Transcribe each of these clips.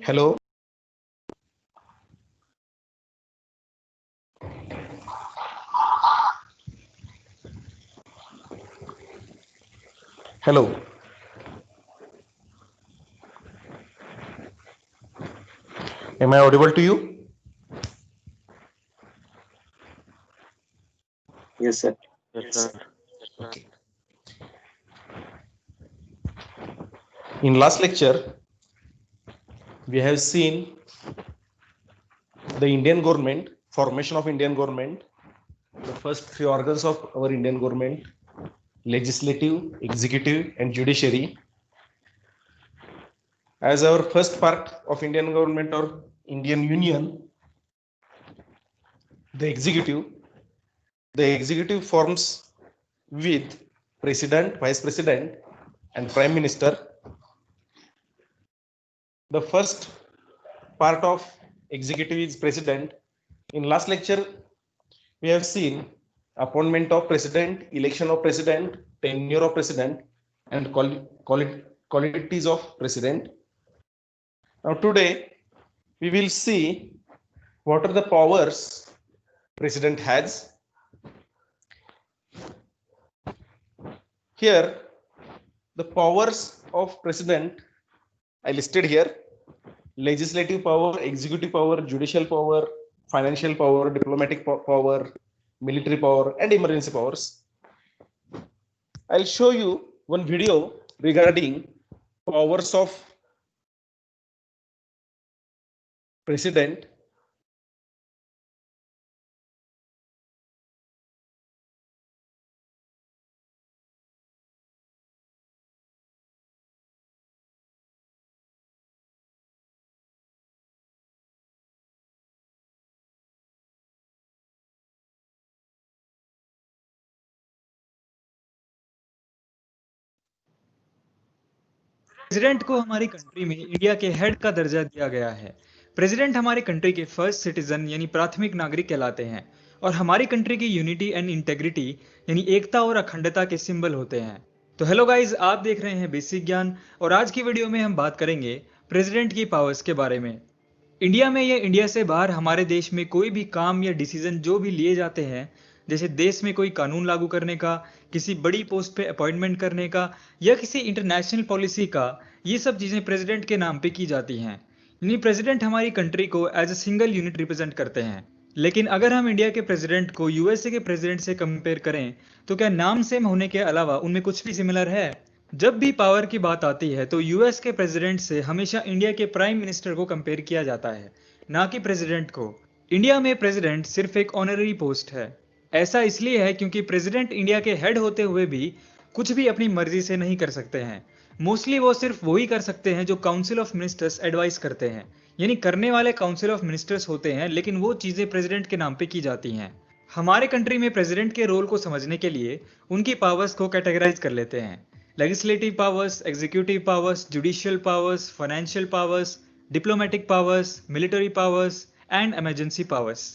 Hello. Hello. Am I audible to you? Yes, sir. Okay. In last lecture, we have seen the Indian government, formation of Indian government, the first three organs of our Indian government, legislative, executive, and judiciary. As our first part of Indian government or Indian Union, the executive forms with president, vice president, and prime minister. The first part of executive is president. In last lecture, we have seen appointment of president, election of president, tenure of president, and qualities of president. Now today, we will see what are the powers president has. Here, the powers of president I listed here: legislative power, executive power, judicial power, financial power, diplomatic power, military power, and emergency powers. I'll show you one video regarding powers of president. President को हमारी country में India के head का दर्जा दिया गया है। President हमारी कंट्री के फर्स्ट सिटीजन यानी प्राथमिक नागरिक कहलाते हैं और हमारी कंट्री की यूनिटी एंड इंटेग्रिटी यानी एकता और अखंडता के सिंबल होते हैं। तो हेलो गाइस, आप देख रहे हैं बेसिक ज्ञान और आज की वीडियो में हम बात करेंगे प्रेसिडेंट की पावर्स के बारे में। इंडिया में या इंडिया से बाहर हमारे देश में कोई भी काम या डिसीजन जो भी लिए जाते हैं, जैसे देश में कोई कानून लागू करने का, किसी बड़ी पोस्ट पे अपॉइंटमेंट करने का या किसी इंटरनेशनल पॉलिसी का, ये सब चीजें प्रेसिडेंट के नाम पे की जाती हैं। यानी प्रेसिडेंट हमारी कंट्री को as a single unit represent करते हैं। लेकिन अगर हम इंडिया के प्रेसिडेंट को यूएसए के प्रेसिडेंट से कंपेयर करें तो क्या नाम सेम होने के अलावा उनमें कुछ भी सिमिलर है? जब भी पावर की बात आती है तो यूएस के प्रेसिडेंट से हमेशा इंडिया के प्राइम मिनिस्टर को कंपेयर किया जाता है, ना कि प्रेसिडेंट को। इंडिया में प्रेसिडेंट सिर्फ एक ऑनररी पोस्ट है। ऐसा इसलिए है क्योंकि प्रेसिडेंट इंडिया के हेड होते हुए भी कुछ भी अपनी मर्जी से नहीं कर सकते हैं। मोस्टली वो सिर्फ वही कर सकते हैं जो काउंसिल ऑफ मिनिस्टर्स एडवाइस करते हैं, यानी करने वाले काउंसिल ऑफ मिनिस्टर्स होते हैं, लेकिन वो चीजें प्रेसिडेंट के नाम पे की जाती हैं। हमारे कंट्री में प्रेसिडेंट के रोल को समझने के लिए उनकी पावर्स को कैटेगराइज कर लेते हैं: legislative powers, executive powers, judicial powers, financial powers, diplomatic powers, military powers and emergency powers.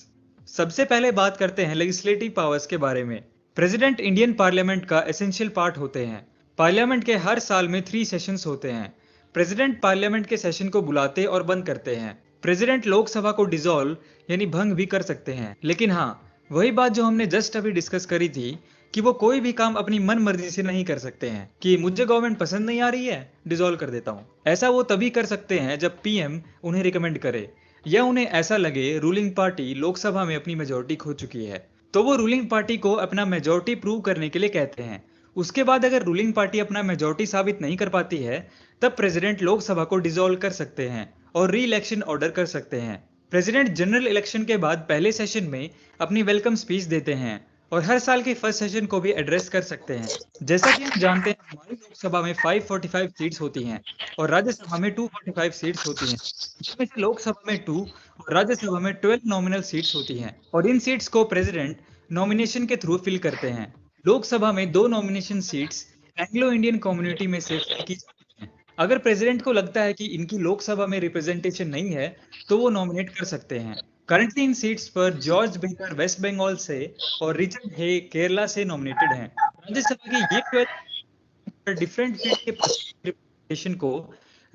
सबसे पहले बात करते हैं लेजिस्लेटिव पावर्स के बारे में। प्रेसिडेंट इंडियन पार्लियामेंट का एसेंशियल पार्ट होते हैं। पार्लियामेंट के हर साल में 3 सेशंस होते हैं। प्रेसिडेंट पार्लियामेंट के सेशन को बुलाते और बंद करते हैं। प्रेसिडेंट लोकसभा को डिसॉल्व यानी भंग भी कर सकते हैं। लेकिन हाँ, वही बात जो हमने जस्ट अभी डिस्कस करी थी कि वो कोई भी काम अपनी मन मर्जी से नहीं कर सकते हैं कि मुझे गवर्नमेंट पसंद नहीं आ रही है, डिसॉल्व कर देता हूँ। ऐसा वो तभी कर सकते हैं जब पीएम उन्हें रिकमेंड करे या उन्हें ऐसा लगे रूलिंग पार्टी लोकसभा में अपनी मेजोरिटी खो चुकी है, तो वो रूलिंग पार्टी को अपना मेजोरिटी प्रूव करने के लिए कहते हैं। उसके बाद अगर रूलिंग पार्टी अपना मेजोरिटी साबित नहीं कर पाती है, तब प्रेसिडेंट लोकसभा को डिसॉल्व कर सकते हैं और री इलेक्शन ऑर्डर कर सकते हैं। प्रेसिडेंट जनरल इलेक्शन के बाद पहले सेशन में अपनी वेलकम स्पीच देते हैं और हर साल के फर्स्ट सेशन को भी एड्रेस कर सकते हैं। जैसा कि हम जानते हैं, हमारी लोकसभा में 545 सीट्स होती हैं और राज्यसभा में 245 सीट्स होती हैं। जिसमें से लोकसभा में 2 और राज्यसभा में 12 नॉमिनल सीट्स होती हैं और इन सीट्स को प्रेसिडेंट नॉमिनेशन के थ्रू फिल करते हैं। लोकसभा में 2 nomination seats Anglo Indian community में से फिल की जाती हैं। अगर प्रेसिडेंट को लगता है कि इनकी लोकसभा में रिप्रेजेंटेशन नहीं है तो वो नॉमिनेट कर सकते हैं। करंटली इन सीट्स पर जॉर्ज बेकर वेस्ट बंगाल से और रिचर्ड हे केरला से नॉमिनेटेड हैं। राज्यसभा की ये 12 डिफरेंट फील्ड के रिप्रेजेंटेशन को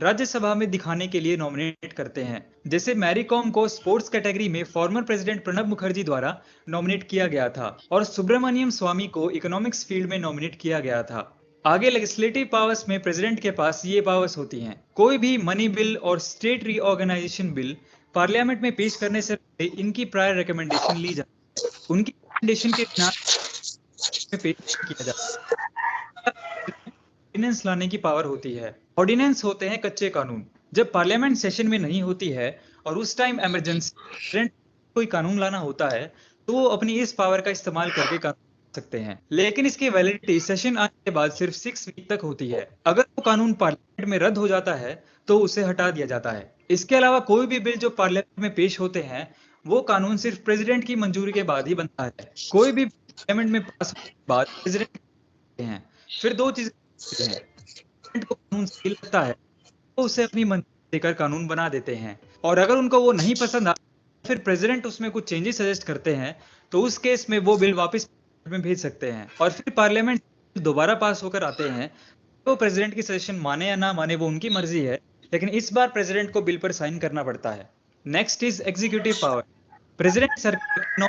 राज्यसभा में दिखाने के लिए नॉमिनेट करते हैं। जैसे मैरी कॉम को स्पोर्ट्स कैटेगरी में फॉर्मर प्रेसिडेंट प्रणब मुखर्जी द्वारा नॉमिनेट किया गया था और सुब्रमण्यम स्वामी को इकोनॉमिक्स फील्ड में नॉमिनेट किया गया था। आगे लेजिस्लेटिव पावर्स में प्रेसिडेंट के पास ये पावर्स होती हैं। कोई भी मनी बिल और स्टेट रीऑर्गेनाइजेशन बिल पार्लियामेंट में पेश करने से पहले इनकी प्रायर रिकमेंडेशन ली जाती है। उनकी रिकमेंडेशन के बिना में पेश नहीं किया जाता। ऑर्डिनेंस लाने की पावर होती है। ऑर्डिनेंस होते हैं कच्चे कानून। जब पार्लियामेंट सेशन में नहीं होती है और उस टाइम इमरजेंसी कोई कानून लाना होता है तो वो अपनी इस पावर का इस्तेमाल करके कानून ला सकते हैं, लेकिन इसकी वैलिडिटी सेशन आने के बाद सिर्फ 6 वीक तक होती है। अगर वो कानून पार्लियामेंट में रद्द हो जाता है तो उसे हटा दिया जाता है। इसके अलावा कोई भी बिल जो पार्लियामेंट में पेश होते हैं वो कानून सिर्फ प्रेसिडेंट की मंजूरी के बाद ही बनता है। कोई भी पार्लियामेंट में पास होने के बाद प्रेसिडेंट हैं। फिर दो चीजें होती हैं। प्रेसिडेंट को कानून सही लगता है तो उसे अपनी मंजूरी देकर कानून बना देते हैं, और अगर उनको वो नहीं पसंद आता फिर प्रेसिडेंट उसमें कुछ चेंजेस सजेस्ट करते हैं तो उस केस में वो बिल वापस में भेज सकते हैं और फिर पार्लियामेंट दोबारा पास होकर आते हैं। तो प्रेसिडेंट की सजेशन माने या ना माने वो उनकी मर्जी है, लेकिन इस बार प्रेसिडेंट को बिल पर साइन करना पड़ता है। Next is executive power. President सरकार के नौ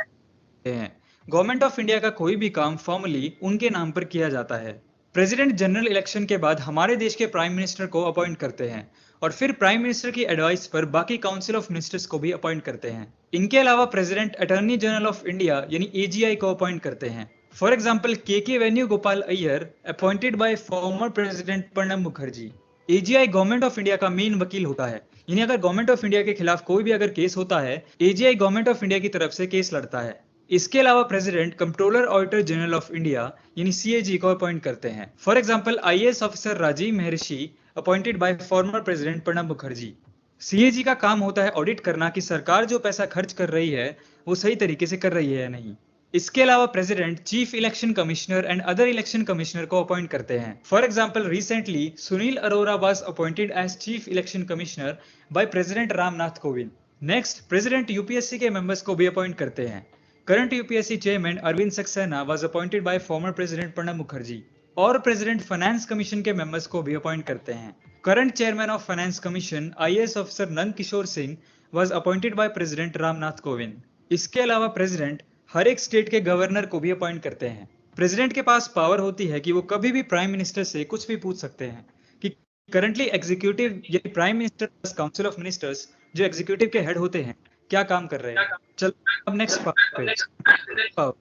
हैं। गवर्नमेंट ऑफ इंडिया का कोई भी काम फॉर्मली उनके नाम पर किया जाता है। प्रेसिडेंट जनरल इलेक्शन के बाद हमारे देश के प्राइम मिनिस्टर को अपॉइंट करते हैं और फिर प्राइम मिनिस्टर की एडवाइस पर बाकी काउंसिल ऑफ मिनिस्टर्स को भी अपॉइंट करते हैं। इनके अलावा president attorney general of India यानी एजीआई को अपॉइंट करते हैं। फॉर एग्जाम्पल के Venugopal Iyer appointed by former president Pranab Mukherjee. AGI government of India का मेन वकील होता है, यानी अगर गवर्नमेंट ऑफ इंडिया के खिलाफ कोई भी अगर केस होता है एजीआई गवर्नमेंट ऑफ इंडिया की तरफ से केस लड़ता है। इसके अलावा president controller auditor general of India यानी सीएजी को अपॉइंट करते हैं। For example IAS officer Rajiv Maharishi appointed by former president Pranab Mukherjee. CAG का काम होता है ऑडिट करना कि सरकार जो पैसा खर्च कर रही है वो सही तरीके से कर रही है या नहीं। इसके अलावा president chief election commissioner and other election commissioner को अपॉइंट करते हैं। For example recently Sunil Arora was appointed as chief election commissioner by president Ramnath Kovind. Next president UPSC के मेंबर्स को भी अपॉइंट करते हैं। Current UPSC chairman Arvind Saxena was appointed by former president Pranab Mukherjee. और president finance commission के मेंबर्स को भी अपॉइंट करते हैं। Current chairman of finance commission IAS officer Nand Kishore Singh was appointed by president Ramnath Kovind. इसके अलावा प्रेसिडेंट हर एक स्टेट के गवर्नर को भी अपॉइंट करते हैं। प्रेसिडेंट के पास पावर होती है कि वो कभी भी प्राइम मिनिस्टर से कुछ भी पूछ सकते हैं कि करंटली एग्जीक्यूटिव यानी prime minister plus council of ministers जो एग्जीक्यूटिव के हेड होते हैं क्या काम कर रहे हैं। चलो अब नेक्स्ट पावर पे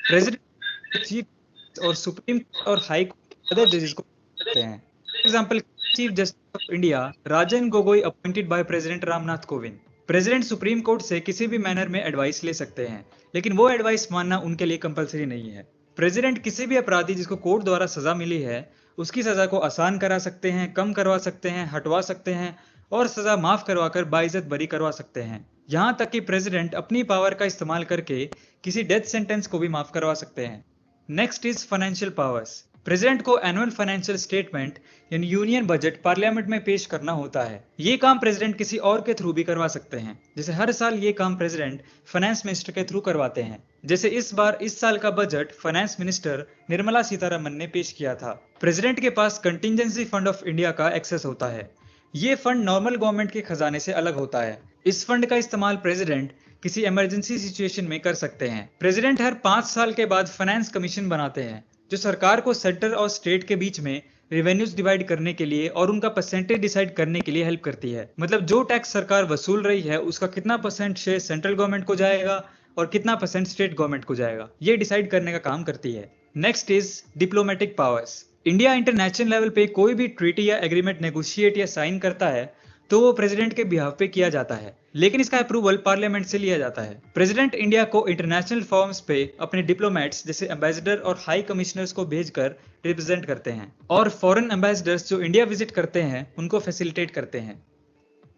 प्रेसिडेंट चीफ और सुप्रीम और हाई कोर्ट अदर जजेस को करते हैं। For example chief justice of India Rajan Gogoi appointed by president Ramnath Kovind. President supreme court से किसी भी मैनर में एडवाइस ले सकते हैं, लेकिन वो एडवाइस मानना उनके लिए कंपलसरी नहीं है। प्रेसिडेंट किसी भी अपराधी जिसको कोर्ट द्वारा सजा मिली है उसकी सजा को आसान करा सकते हैं, कम करवा सकते हैं, हटवा सकते हैं और सजा माफ करवाकर बाइज्जत बरी करवा सकते हैं। यहाँ तक कि प्रेसिडेंट अपनी पावर का इस्तेमाल करके किसी डेथ सेंटेंस को भी माफ करवा सकते हैं। Next is financial powers. President को एनुअल फाइनेंशियल स्टेटमेंट यानी यूनियन बजट पार्लियामेंट में पेश करना होता है। ये काम प्रेसिडेंट किसी और के थ्रू भी करवा सकते हैं। जैसे हर साल ये काम प्रेसिडेंट फाइनेंस मिनिस्टर के थ्रू करवाते हैं। जैसे इस बार इस साल का budget finance minister Nirmala Sitharaman ने पेश किया था। प्रेसिडेंट के पास कंटिजेंसी फंड ऑफ इंडिया का एक्सेस होता है। ये फंड नॉर्मल गवर्नमेंट के खजाने से अलग होता है। इस फंड का इस्तेमाल प्रेसिडेंट किसी इमरजेंसी सिचुएशन में कर सकते हैं। प्रेसिडेंट हर 5 साल के बाद फाइनेंस कमीशन बनाते हैं जो सरकार को सेंटर और स्टेट के बीच में रेवेन्यूज डिवाइड करने के लिए और उनका परसेंटेज डिसाइड करने के लिए हेल्प करती है। मतलब जो टैक्स सरकार वसूल रही है उसका कितना परसेंट शेयर सेंट्रल गवर्नमेंट को जाएगा और कितना परसेंट स्टेट गवर्नमेंट को जाएगा, ये डिसाइड करने का काम करती है। Next is diplomatic powers. India international level पे कोई भी ट्रीटी या एग्रीमेंट नेगोशिएट या साइन करता है तो वो प्रेसिडेंट के बिहाफ पे किया जाता है, लेकिन इसका अप्रूवल पार्लियामेंट से लिया जाता है। प्रेसिडेंट इंडिया को इंटरनेशनल फॉर्म्स पे अपने डिप्लोमेट्स जैसे एम्बेसडर और हाई कमिश्नर्स को भेजकर रिप्रेजेंट करते हैं और फॉरेन एम्बेसडर्स जो इंडिया विजिट करते हैं उनको फैसिलिटेट करते हैं।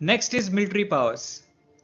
Next is military powers.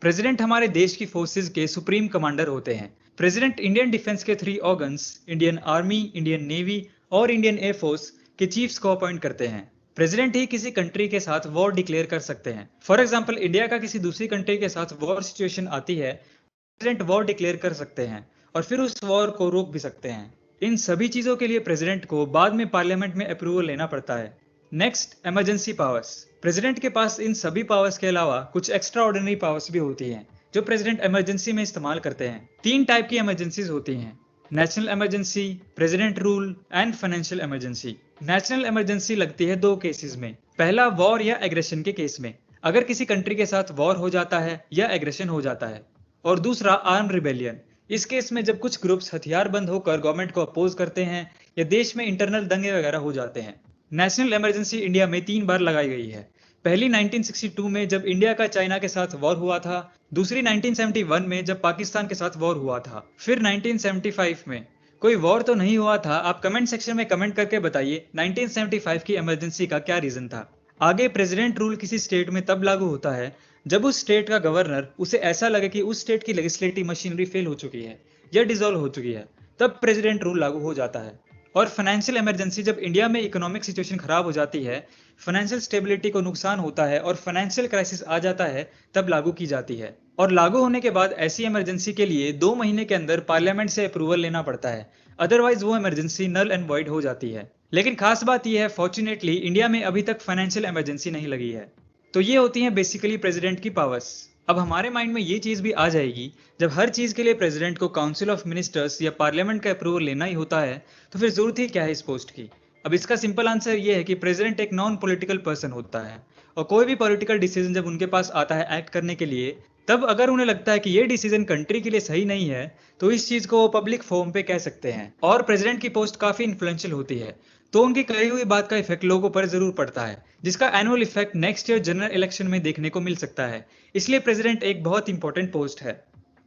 President हमारे देश की फोर्सेज के सुप्रीम कमांडर होते हैं। प्रेसिडेंट इंडियन डिफेंस के 3 organs Indian army, Indian navy और इंडियन एयरफोर्स के चीफ्स को अपॉइंट करते हैं। प्रेसिडेंट ही किसी कंट्री के साथ वॉर डिक्लेयर कर सकते हैं। फॉर एग्जांपल इंडिया का किसी दूसरी कंट्री के साथ वॉर सिचुएशन आती है, प्रेसिडेंट वॉर डिक्लेयर कर सकते हैं और फिर उस वॉर को रोक भी सकते हैं। इन सभी चीजों के लिए प्रेसिडेंट को बाद में पार्लियामेंट में अप्रूवल लेना पड़ता है। Next, emergency powers. प्रेसिडेंट के पास इन सभी पावर्स के अलावा कुछ एक्स्ट्रा ऑर्डिनरी पावर्स भी होती हैं जो प्रेसिडेंट इमरजेंसी में इस्तेमाल करते हैं। 3 टाइप की इमरजेंसीज होती हैं: national emergency, president rule and financial emergency. National emergency लगती है 2 केसेस में। पहला, वॉर या एग्रेशन के केस में, अगर किसी कंट्री के साथ वॉर हो जाता है या एग्रेशन हो जाता है। और दूसरा, आर्म रिबेलियन। इस केस में जब कुछ ग्रुप्स हथियारबंद होकर गवर्नमेंट को अपोज करते हैं या देश में इंटरनल दंगे वगैरह हो जाते हैं। नेशनल इमरजेंसी इंडिया में 3 बार लगाई गई है। पहली 1962 में जब इंडिया का चाइना के साथ वॉर हुआ था, दूसरी 1971 में जब पाकिस्तान के साथ वॉर हुआ था, फिर 1975 में। कोई वॉर तो नहीं हुआ था, आप कमेंट सेक्शन में कमेंट करके बताइए 1975 की इमरजेंसी का क्या रीजन था। आगे, प्रेसिडेंट रूल किसी स्टेट में तब लागू होता है जब उस स्टेट का गवर्नर उसे ऐसा लगे कि उस स्टेट की लेजिस्लेटिव मशीनरी फेल हो चुकी है या डिसॉल्व हो चुकी है, तब प्रेसिडेंट रूल लागू हो जाता है। और फाइनेंशियल इमरजेंसी जब इंडिया में इकोनॉमिक सिचुएशन खराब हो जाती है, फाइनेंशियल स्टेबिलिटी को नुकसान होता है और फाइनेंशियल क्राइसिस आ जाता है, तब लागू की जाती है। और लागू होने के बाद ऐसी इमरजेंसी के लिए 2 महीने के अंदर पार्लियामेंट से अप्रूवल लेना पड़ता है, अदरवाइज वो इमरजेंसी नल एंड वॉइड हो जाती है। लेकिन खास बात यह है, फॉर्चुनेटली इंडिया में अभी तक फाइनेंशियल इमरजेंसी नहीं लगी है। तो ये होती हैं बेसिकली प्रेसिडेंट की पावर्स। अब हमारे माइंड में ये चीज भी आ जाएगी, जब हर चीज के लिए प्रेसिडेंट को काउंसिल ऑफ मिनिस्टर्स या पार्लियामेंट का अप्रूवल लेना ही होता है, तो फिर जरूरत ही क्या है इस पोस्ट की। अब इसका सिंपल आंसर ये है कि प्रेसिडेंट एक नॉन पॉलिटिकल पर्सन होता है, और कोई भी पॉलिटिकल डिसीजन जब उनके पास आता है एक्ट करने के लिए, तब अगर उन्हें लगता है कि ये डिसीजन कंट्री के लिए सही नहीं है, तो इस चीज को वो पब्लिक फोरम पे कह सकते हैं। और प्रेसिडेंट की पोस्ट काफी इन्फ्लुएंशियल होती है, तो उनकी कही हुई बात का इफेक्ट लोगों पर जरूर पड़ता है, जिसका annual effect next year general election में देखने को मिल सकता है। इसलिए प्रेसिडेंट एक बहुत इंपॉर्टेंट पोस्ट है।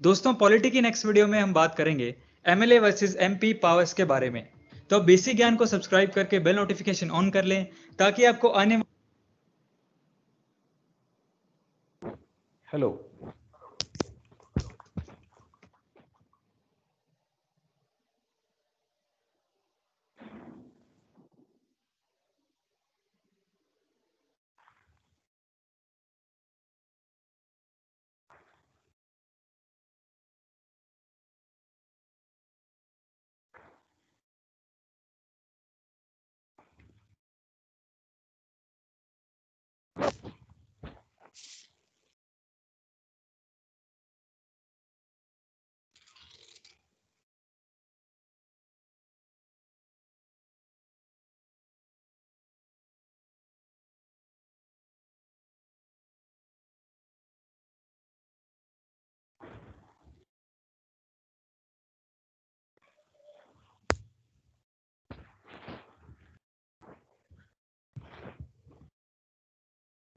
दोस्तों, पॉलिटी की नेक्स्ट वीडियो में हम बात करेंगे एमएलए वर्सेस एमपी पावर्स के बारे में। तो अब बेसिक ज्ञान को सब्सक्राइब करके बेल नोटिफिकेशन ऑन कर लें, ताकि आपको आने Hello.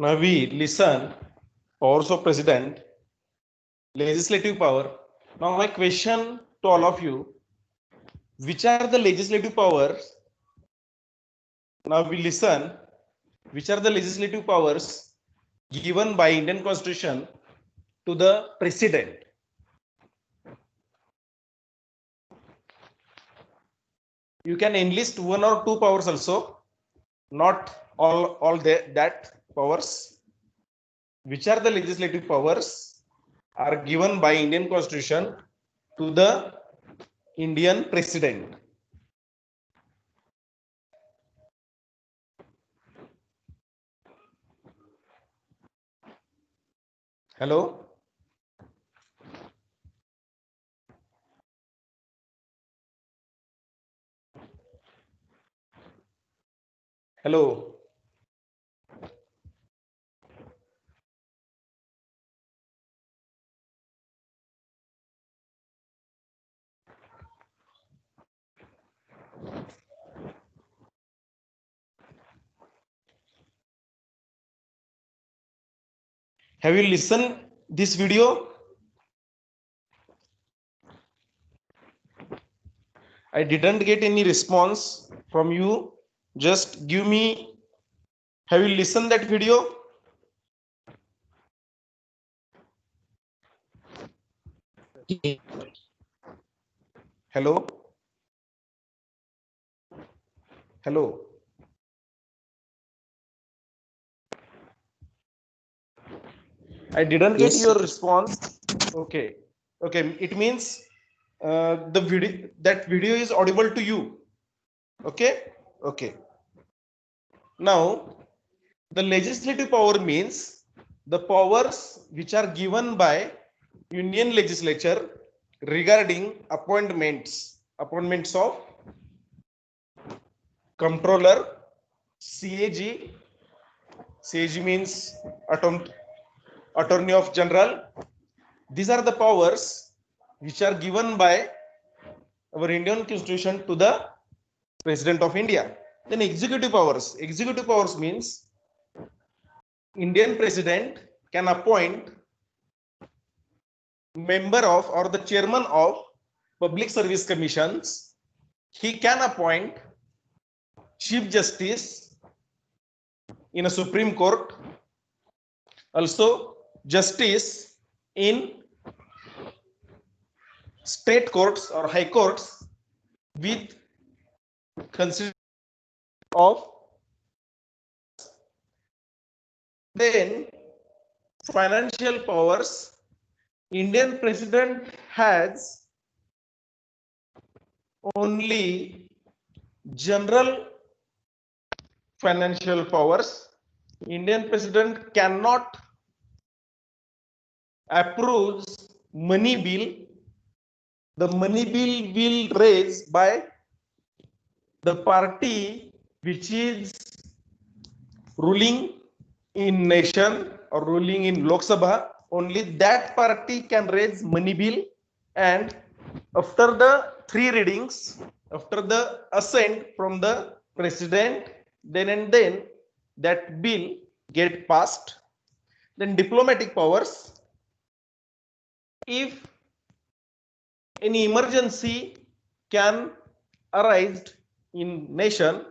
Now we listen powers of president, legislative power. Now my question to all of you, which are the legislative powers? Now we listen, which are the legislative powers given by Indian Constitution to the president? You can enlist 1 or 2 powers also, not all that powers. Which are the legislative powers are given by Indian Constitution to the Indian president? Hello. Hello. Have you listened this video? I didn't get any response from you. Just give me, have you listened that video? Hello? Hello? I didn't get Yes, your response. Okay. Okay. It means the video, that video is audible to you. Okay. Okay. Now, the legislative power means the powers which are given by Union legislature regarding appointments of controller, CAG. CAG means Attorney of General. These are the powers which are given by our Indian Constitution to the President of India. Then executive powers. Executive powers means Indian President can appoint member of or the chairman of public service commissions. He can appoint Chief Justice in a Supreme Court, also justice in state courts or high courts with consideration of. Then financial powers. Indian president has only general financial powers. Indian president cannot approve money bill. The money bill will raised by the party which is ruling in nation or ruling in Lok Sabha. Only that party can raise money bill, and after the three readings, after the assent from the president, then and then that bill get passed. Then diplomatic powers. If any emergency can arise in nation,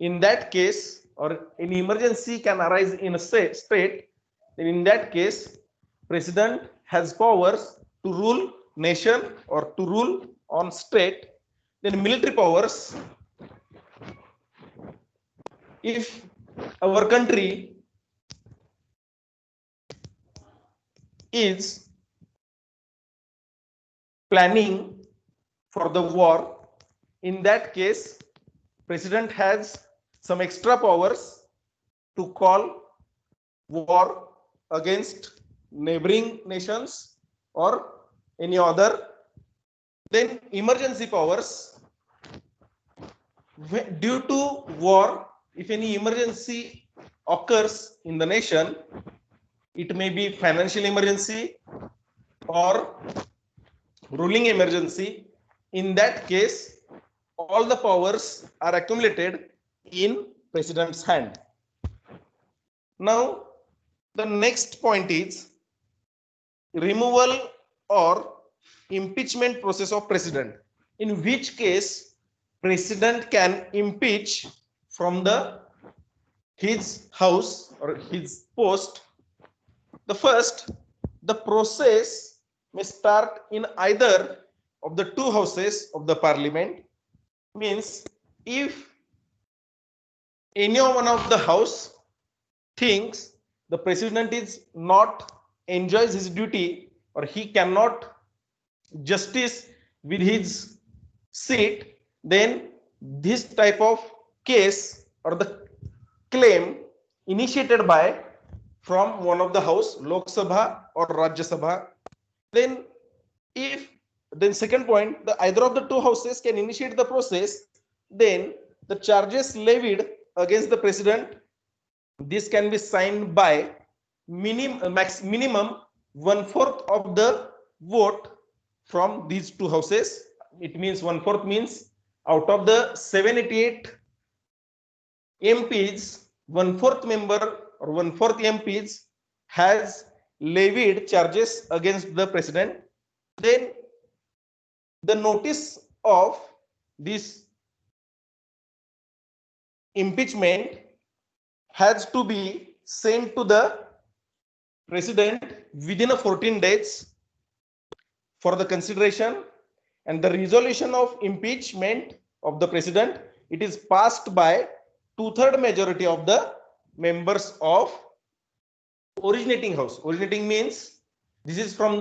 in that case, or any emergency can arise in a state, then in that case, president has powers to rule nation or to rule on state. Then military powers. If our country is planning for the war, in that case, president has some extra powers to call war against neighboring nations or any other. Then emergency powers. Due to war, if any emergency occurs in the nation, it may be financial emergency or ruling emergency. In that case, all the powers are accumulated in president's hand. Now, the next point is removal or impeachment process of president, in which case president can impeach from his house or his post. The first, the process may start in either of the two houses of the parliament. Means if any one of the house thinks the president is not enjoys his duty or he cannot justice with his seat, then this type of case or the claim initiated by from one of the house, Lok Sabha or Rajya Sabha. Then second point, either of the two houses can initiate the process, then the charges levied against the president, this can be signed by minimum 1/4 of the vote from these two houses. It means 1/4 means out of the 788 MPs, 1/4 member or 1/4 MPs has levied charges against the president. Then the notice of this impeachment has to be sent to the president within 14 days for the consideration, and the resolution of impeachment of the president, it is passed by 2/3 majority of the members of originating house. Originating means this is from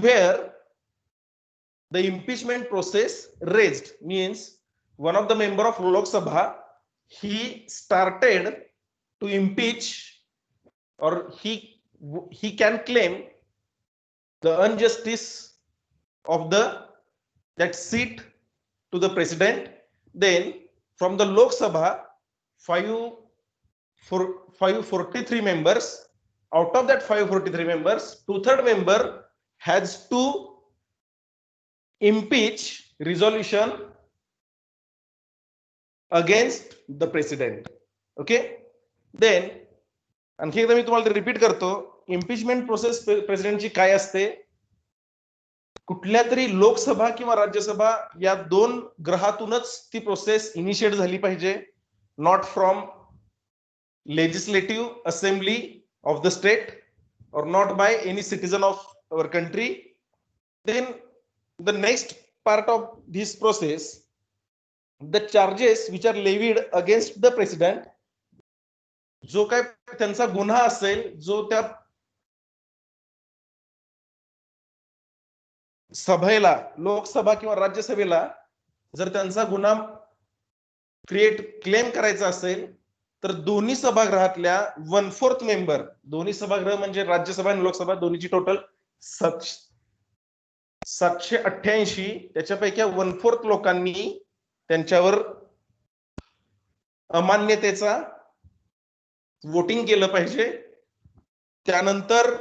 where the impeachment process raised, means one of the member of Lok Sabha he started to impeach, or he can claim the injustice of that seat to the president. Then from the Lok Sabha, 543 members, out of that 543 members, 2/3 member has to impeach resolution against the president. Okay, then आणखी एकदा मी तुम्हाला repeat करतो, impeachment process प्रेसिडेंटची काय असते. कुठल्या तरी लोकसभा किंवा राज्यसभा या दोन ग्रहातूनच ती प्रोसेस इनिशिएट झाली पाहिजे, not from legislative assembly of the state or not by any citizen of our country. Then the next part of this process, the charges which are levied against the president, जो काय त्यांचा गुन्हा असेल, जो त्या सभेला, लोकसभा किंवा राज्यसभेला जर त्यांचा गुन्हा क्लेम करायचा असेल, तर दोन्ही सभागृहातल्या 1/4 मेंबर, दोन्ही सभागृह म्हणजे राज्यसभा आणि लोकसभा दोन्हीची टोटल 788, त्याच्यापैकी 1/4 लोकांनी त्यांच्यावर अमान्यतेचा वोटिंग केलं पाहिजे. त्यानंतर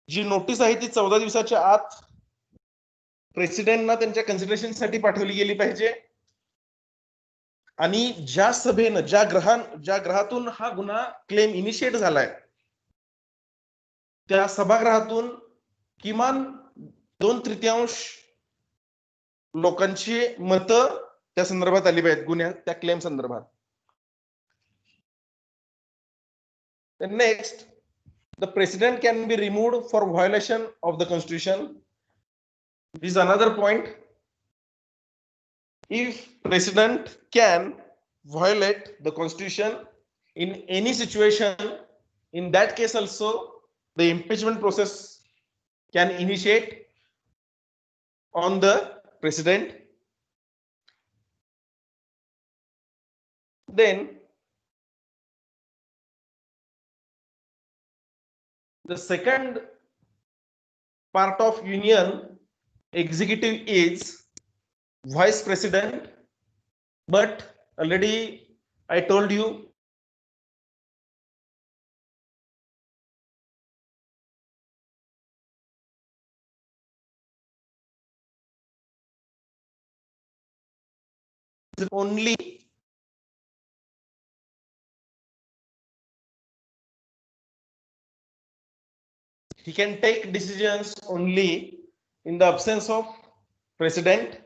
जी नोटीस आहे ती 14 दिवसाच्या आत प्रेसिडेंटना त्यांच्या कन्सिडरेशन साठी पाठवली गेली पाहिजे. आणि ज्या सभेनं, ज्या ग्रहातून हा गुन्हा क्लेम इनिशिएट झालाय, त्या सभागृहातून किमान 2/3 लोकांची मतं त्या संदर्भात आली पाहिजेत, गुन्ह्या त्या क्लेम संदर्भात. Next, the president can be removed for violation of the constitution. This is another point. If president can violate the constitution in any situation, in that case also the impeachment process can initiate on the president. Then the second part of union executive is vice president, but already I told you only he can take decisions only in the absence of president.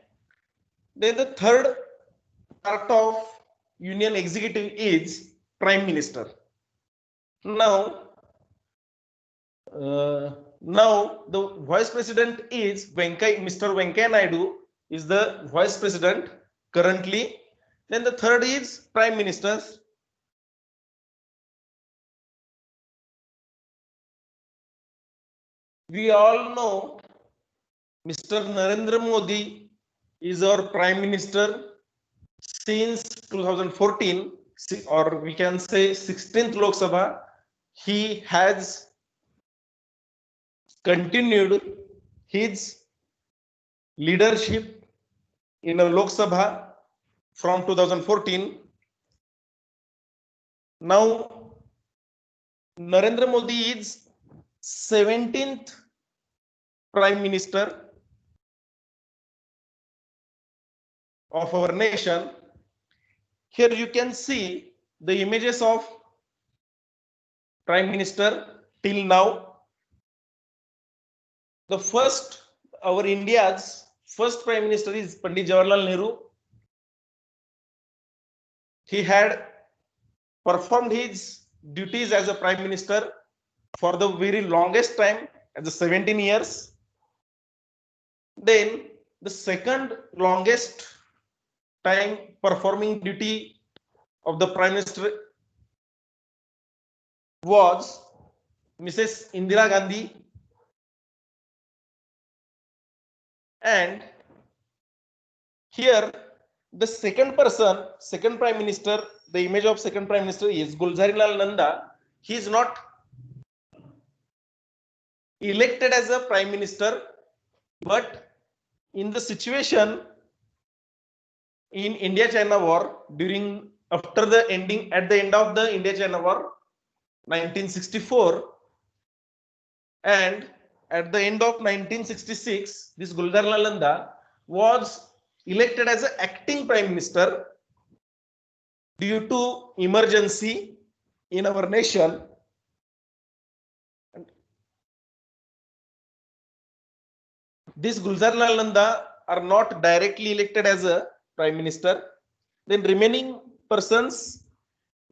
Then the third part of union executive is prime minister. Now the vice president is Mr. Venkaiah Naidu is the vice president currently. Then the third is prime minister. We all know Mr. Narendra Modi is our prime minister since 2014, or we can say 16th Lok Sabha. He has continued his leadership in a Lok Sabha from 2014. Now Narendra Modi is 17th prime minister of our nation. Here you can see the images of prime minister till now. The first, our India's first prime minister is Pandit Jawaharlal Nehru. He had performed his duties as a prime minister for the very longest time, as 17 years. Then the second longest time performing duty of the prime minister was Mrs. Indira Gandhi. And here the second prime minister the image of second prime minister is Gulzarilal Nanda. He is not elected as a prime minister, but in the situation in India-China war during after the ending at the end of the India-China war 1964 and at the end of 1966 this Gulzarilal Nanda was elected as an acting prime minister due to emergency in our nation. This Gulzarilal Nanda are not directly elected as a prime minister. Then remaining persons,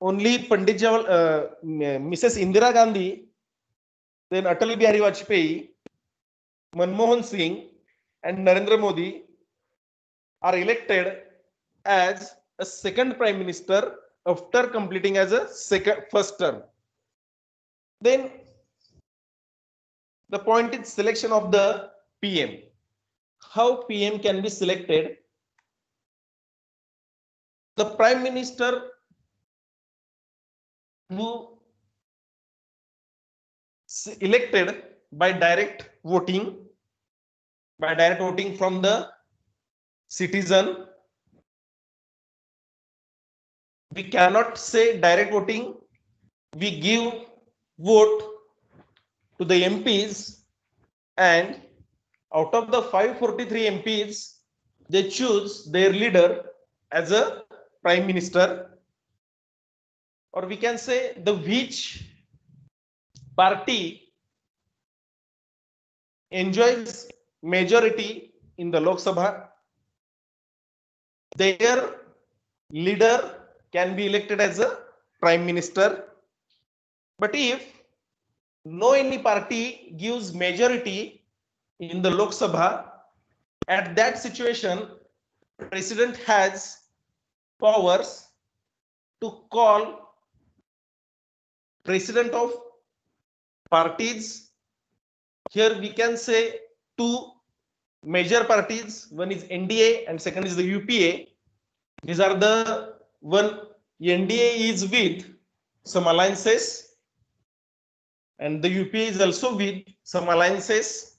only Pandit Mrs. Indira Gandhi, then Atal Bihari Vajpayee, Manmohan Singh, and Narendra Modi are elected as a second prime minister after completing as a first term. Then the point is selection of the PM. How PM can be selected? The prime minister who elected by direct voting from the citizen. We cannot say direct voting. We give vote to the MPs, and out of the 543 MPs, they choose their leader as a prime minister. Or we can say the which party enjoys majority in the Lok Sabha, their leader can be elected as a prime minister. But if no any party gives majority in the Lok Sabha, at that situation, president has powers to call president of parties. Here we can say two major parties. One is NDA and second is the UPA. These are the one. NDA is with some alliances and the UPA is also with some alliances.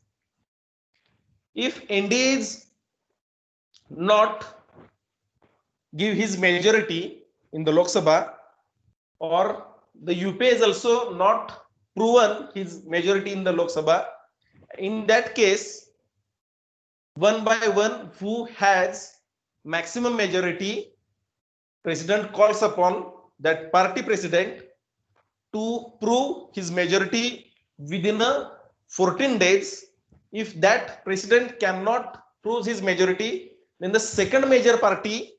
If NDA is not give his majority in the Lok Sabha, or the UPA is also not proven his majority in the Lok Sabha, in that case, one by one, who has maximum majority, president calls upon that party president to prove his majority within 14 days. If that president cannot prove his majority, then the second major party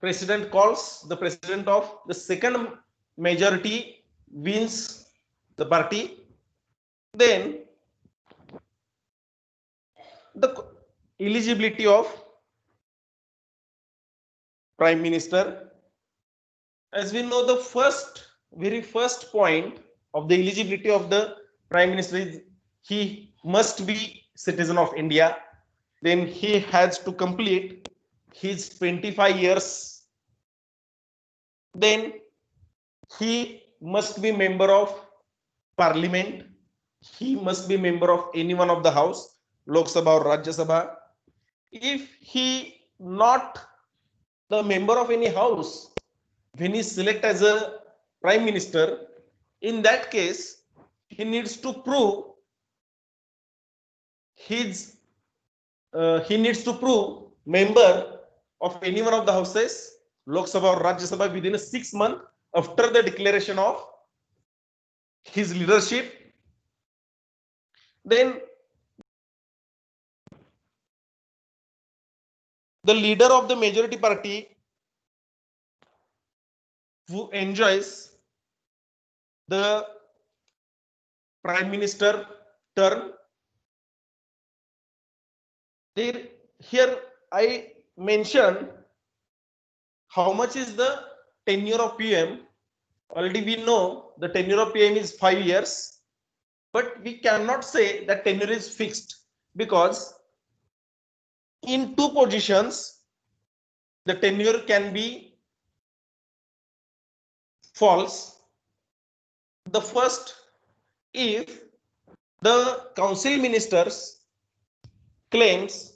president calls the president of the second majority wins the party. Then the eligibility of prime minister. As we know, the very first point of the eligibility of the prime minister is he must be citizen of India. Then he has to complete his 25 years. Then he must be member of parliament. He must be member of any one of the house, Lok Sabha or Rajya Sabha. If he not the member of any house, when he select as a prime minister, in that case, he needs to prove member of any one of the houses, Lok Sabha or Rajya Sabha, within 6 months after the declaration of his leadership. Then the leader of the majority party who enjoys the prime minister term. Here I mentioned how much is the tenure of PM. Already we know the tenure of PM is 5 years, but we cannot say that tenure is fixed, because in two positions the tenure can be false. The first, if the council ministers claims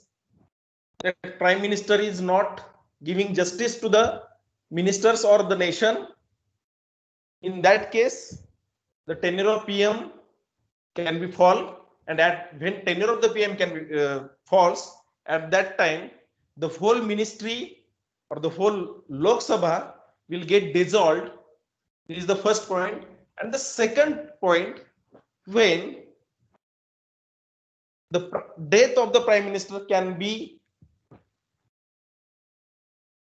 that prime minister is not giving justice to the ministers or the nation, in that case the tenure of PM can be fall, and when tenure of the PM can be false, at that time the whole ministry or the whole Lok Sabha will get dissolved. This is the first point. And the second point, when the death of the prime minister can be,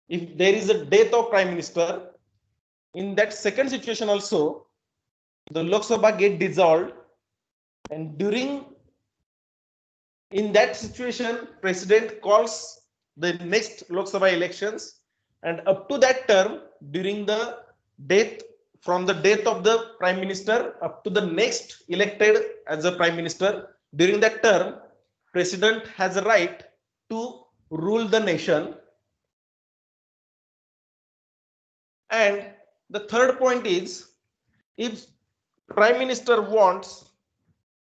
if there is a death of prime minister, in that second situation also the Lok Sabha get dissolved, and in that situation president calls the next Lok Sabha elections, and up to that term, during the death, from the death of the prime minister up to the next elected as a prime minister, during that term president has a right to rule the nation. And the third point is, if prime minister wants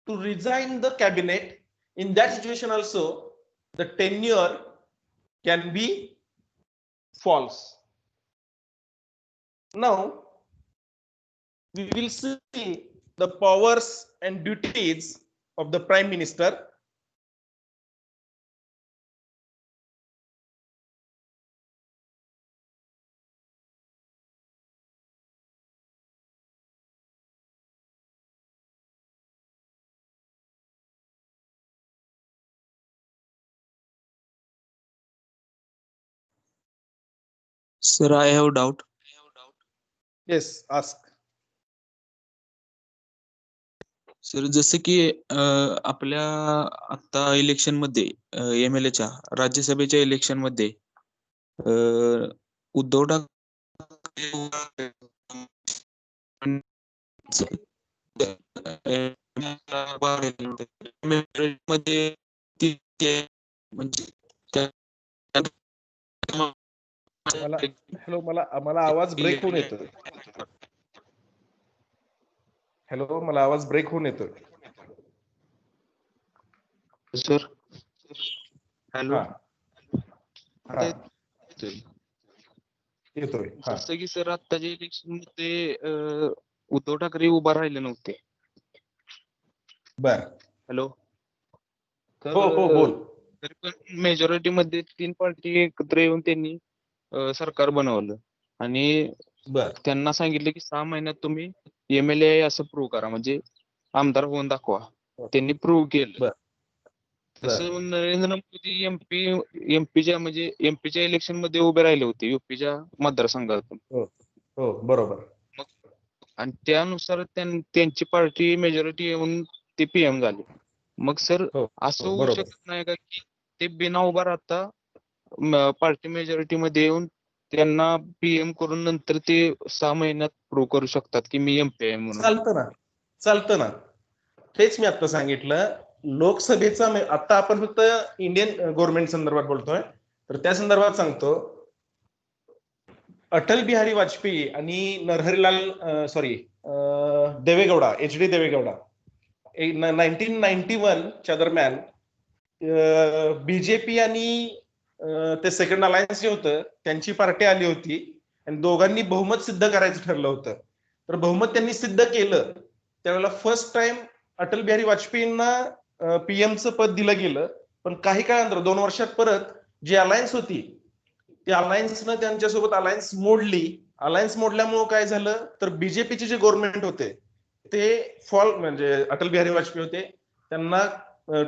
to resign the cabinet, in that situation also the tenure can be false. Now we will see the powers and duties of the prime minister. Sir, I have doubt. Yes, ask. Sir, जसं की आपल्या आता election मध्ये MLA च्या राज्यसभेच्या election मध्ये उद्धव ठाकरे मध्ये म्हणजे हॅलो, मला आवाज ब्रेक होऊन येतोय. हॅलो, मला आवाज ब्रेक होऊन येतोय. सर, हॅलो, येतोय. जसं की सर आत्ताच्या इलेक्शन मध्ये उद्धव ठाकरे उभा राहिले नव्हते. बर. हॅलो, हो बोल. तरी पण मेजॉरिटी मध्ये 3 पार्टी एकत्र येऊन त्यांनी सरकार बनवलं आणि त्यांना सांगितलं की 6 महिन्यात तुम्ही MLA असं प्रूव्ह करा, म्हणजे आमदार होऊन दाखवा. त्यांनी प्रूव्ह केलं. तसं नरेंद्र मोदी एमपीच्या इलेक्शन मध्ये उभे राहिले होते, युपीच्या मतदारसंघातून. हो बरोबर. आणि त्यानुसार त्यांची पार्टी मेजॉरिटी येऊन ते PM झाले. मग सर असं होऊ शकत नाही का की ते बिना उभा राहता पार्टी मेजॉरिटी मध्ये येऊन त्यांना PM करून नंतर ते 6 महिन्यात प्रूव्ह करू शकतात की मी MP आहे म्हणून? चालतं ना. हेच मी आता सांगितलं. लोकसभेचा आता आपण फक्त इंडियन गव्हर्नमेंट संदर्भात बोलतोय, तर त्या संदर्भात सांगतो. अटल बिहारी वाजपेयी आणि देवेगौडा, HD देवेगौडा 1991 च्या दरम्यान बीजेपी आणि ते सेकंड अलायन्स जे होतं त्यांची पार्टी आली होती आणि दोघांनी बहुमत सिद्ध करायचं ठरलं होतं. तर बहुमत त्यांनी सिद्ध केलं. त्यावेळेला first time Atal Bihari वाजपेयींना PM चं पद दिलं गेलं. पण काही काळानंतर 2 वर्षात परत जी अलायन्स होती त्या अलायन्सनं त्यांच्यासोबत अलायन्स मोडली. अलायन्स मोडल्यामुळे काय झालं तर बीजेपीचे जे गव्हर्नमेंट होते ते म्हणजे अटल बिहारी वाजपेयी होते, त्यांना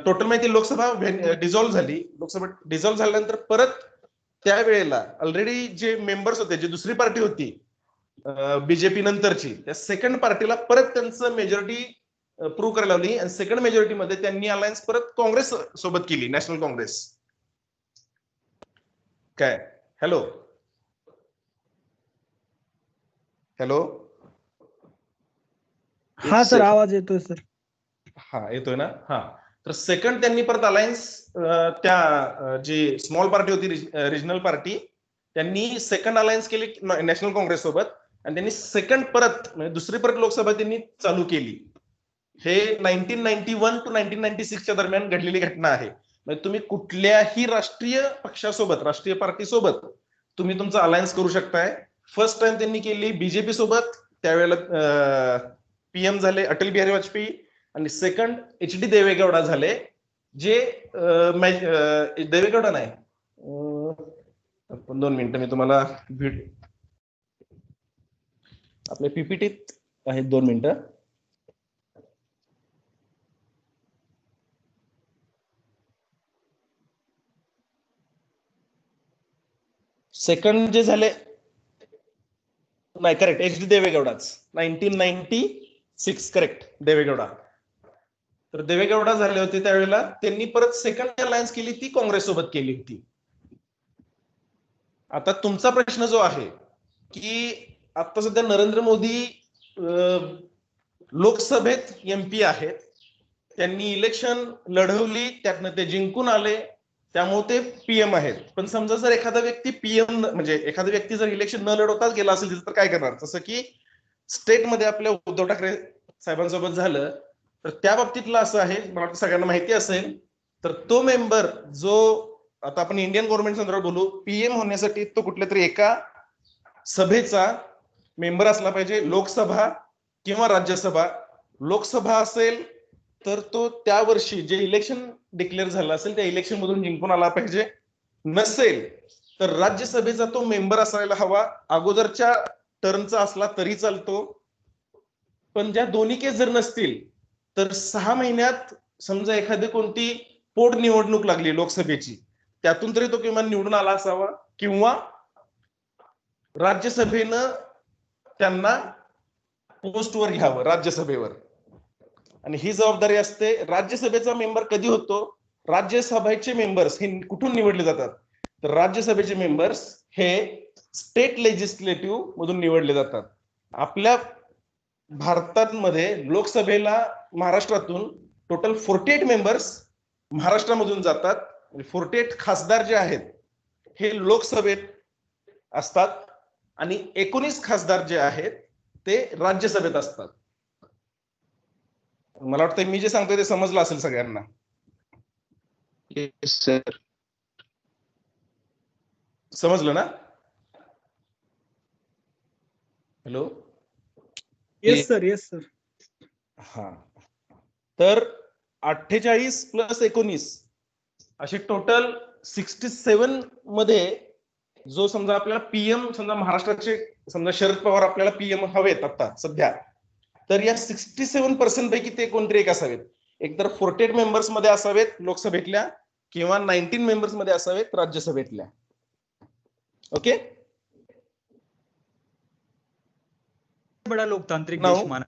टोटल माहिती लोकसभा डिझॉल्व्ह झाली. लोकसभा डिझॉल्व्ह झाल्यानंतर परत त्यावेळेला ऑलरेडी जे मेंबर्स होते, जी दुसरी पार्टी होती बीजेपी नंतरची, त्या सेकंड पार्टीला परत त्यांचं मेजॉरिटी प्रूव्ह करायला लावली आणि सेकंड मेजॉरिटी मध्ये त्यांनी अलायन्स परत काँग्रेस सोबत केली, नॅशनल काँग्रेस. काय? हॅलो हॅलो हा सर, आवाज येतोय सर. हा येतोय ना. हा, तर सेकंड त्यांनी परत अलायन्स त्या जी स्मॉल पार्टी होती, रिजनल पार्टी, त्यांनी सेकंड अलायन्स केली नॅशनल काँग्रेस सोबत आणि त्यांनी सेकंड परत म्हणजे दुसरी परत लोकसभा त्यांनी चालू केली. हे 1991 टू 1996च्या दरम्यान घडलेली घटना आहे. म्हणजे तुम्ही कुठल्याही राष्ट्रीय पक्षासोबत, राष्ट्रीय पार्टी सोबत तुम्ही तुमचा अलायन्स करू शकताय. फर्स्ट टाइम त्यांनी केली बीजेपी सोबत, त्यावेळेला पीएम झाले अटल बिहारी वाजपेयी, आणि सेकंड HD देवेगौडा झाले, जे देवेगौडा नाही, 2 मिनिटं मी तुम्हाला आपल्या पीपीटीत आहेत, 2 मिनिटं. सेकंड जे झाले नाही, करेक्ट, HD देवेगौडाच, 1996, करेक्ट, देवेगौडा. तर देवेगौडा झाले होते त्यावेळेला, त्यांनी परत सेकंड अलायन्स केली, ती काँग्रेस सोबत केली होती. आता तुमचा प्रश्न जो आहे की आता सध्या नरेंद्र मोदी लोकसभेत MP आहेत, त्यांनी इलेक्शन लढवली, त्यातनं ते जिंकून आले, त्यामुळे ते PM आहेत. पण समजा जर एखादा व्यक्ती PM म्हणजे एखादा व्यक्ती जर इलेक्शन न लढवताच गेला असेल तर काय करणार? जसं की स्टेटमध्ये आपल्या उद्धव ठाकरे साहेबांसोबत झालं, तर त्या बाबतीतलं असं आहे, मला वाटतं सगळ्यांना माहिती असेल, तर तो मेंबर जो आता आपण इंडियन गव्हर्नमेंट संदर्भात बोलू, PM होण्यासाठी तो कुठल्या तरी एका सभेचा मेंबर असला पाहिजे, लोकसभा किंवा राज्यसभा. लोकसभा असेल तर तो त्या वर्षी जे इलेक्शन डिक्लेअर झालं असेल त्या इलेक्शन मधून जिंकून आला पाहिजे. नसेल तर राज्यसभेचा तो मेंबर असायला हवा, अगोदरच्या टर्मचा असला तरी चालतो. पण ज्या दोन्ही केस जर नसतील तर 6 महिन्यात समजा एखादी कोणती पोटनिवडणूक लागली लोकसभेची, त्यातून तरी तो किमान निवडून आला असावा, किंवा राज्यसभेनं त्यांना पोस्टवर घ्यावं, राज्यसभेवर. आणि ही जबाबदारी असते. राज्यसभेचा मेंबर कधी होतो? राज्यसभेचे मेंबर्स हे कुठून निवडले जातात? तर राज्यसभेचे मेंबर्स हे स्टेट लेजिस्लेटिव्ह मधून निवडले जातात. आपल्या भारतामध्ये लोकसभेला महाराष्ट्रातून टोटल 48 मेंबर्स महाराष्ट्रामधून जातात. 48 खासदार जे आहेत हे लोकसभेत असतात आणि 19 खासदार जे आहेत ते राज्यसभेत असतात. मला वाटतं मी जे सांगतोय ते समजलं असेल सगळ्यांना. Yes sir. समजलं ना? Hello. Yes sir, yes sir. हा, तर 48 + 19 अशी टोटल 67 मध्ये जो समजा आपल्याला PM, समजा महाराष्ट्राचे समजा शरद पवार आपल्याला PM हवेत आता सध्या, तर या 67% पैकी ते कोणतरी एक असावेत. एकतर 48 मेंबर्स मध्ये असावेत लोकसभेतल्या, किंवा 19 मेंबर्स मध्ये असावेत राज्यसभेतल्या. ओके. बड़ा लोकतांत्रिक Now- देश माना,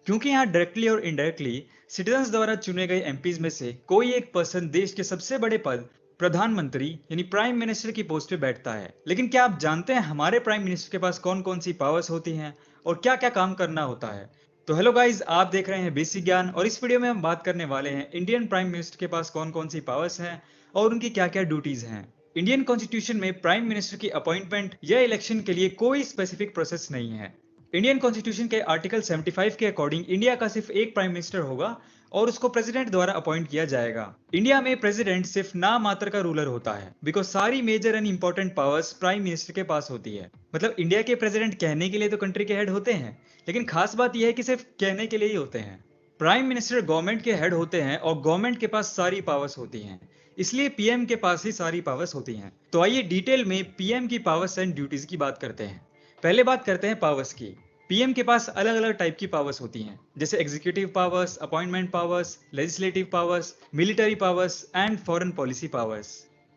क्योंकि यहाँ डायरेक्टली और इनडायरेक्टली सिटीजन्स द्वारा चुने गए MPs में से कोई एक पर्सन देश के सबसे बड़े पद प्रधानमंत्री यानी प्राइम मिनिस्टर की पोस्ट पे बैठता है. लेकिन क्या आप जानते हैं हमारे प्राइम मिनिस्टर के पास कौन कौन सी पावर्स होती हैं और क्या क्या काम करना होता है? तो हेलो गाइज, आप देख रहे हैं बेसिक ज्ञान, और इस वीडियो में हम बात करने वाले हैं इंडियन प्राइम मिनिस्टर के पास कौन कौन सी पावर्स हैं और उनकी क्या क्या ड्यूटीज हैं. इंडियन कॉन्स्टिट्यूशन में प्राइम मिनिस्टर की अपॉइंटमेंट या इलेक्शन के लिए कोई स्पेसिफिक प्रोसेस नहीं है. इंडियन कॉन्स्टिट्यूशन के आर्टिकल 75 के अकॉर्डिंग इंडिया का सिर्फ एक प्राइम मिनिस्टर होगा और उसको प्रेसिडेंट द्वारा अपॉइंट किया जाएगा. इंडिया में प्रेसिडेंट सिर्फ नाम मात्र का रूलर होता है, बिकॉज सारी major and important powers prime minister के पास होती है. मतलब इंडिया के प्रेसिडेंट कहने के लिए तो कंट्री के हेड होते हैं, लेकिन खास बात यह है कि सिर्फ कहने के लिए ही होते हैं. प्राइम मिनिस्टर गवर्नमेंट के हेड होते हैं और गवर्नमेंट के पास सारी पावर्स होती हैं, इसलिए PM के पास ही सारी पावर्स होती हैं. तो आइए डिटेल में PM की पावर्स एंड ड्यूटीज की बात करते हैं. पहले बात करते हैं पावर्स की. PM के पास अलग अलग टाइप की पावर्स होती हैं, जैसे executive powers, appointment powers, legislative powers, military powers and foreign policy powers.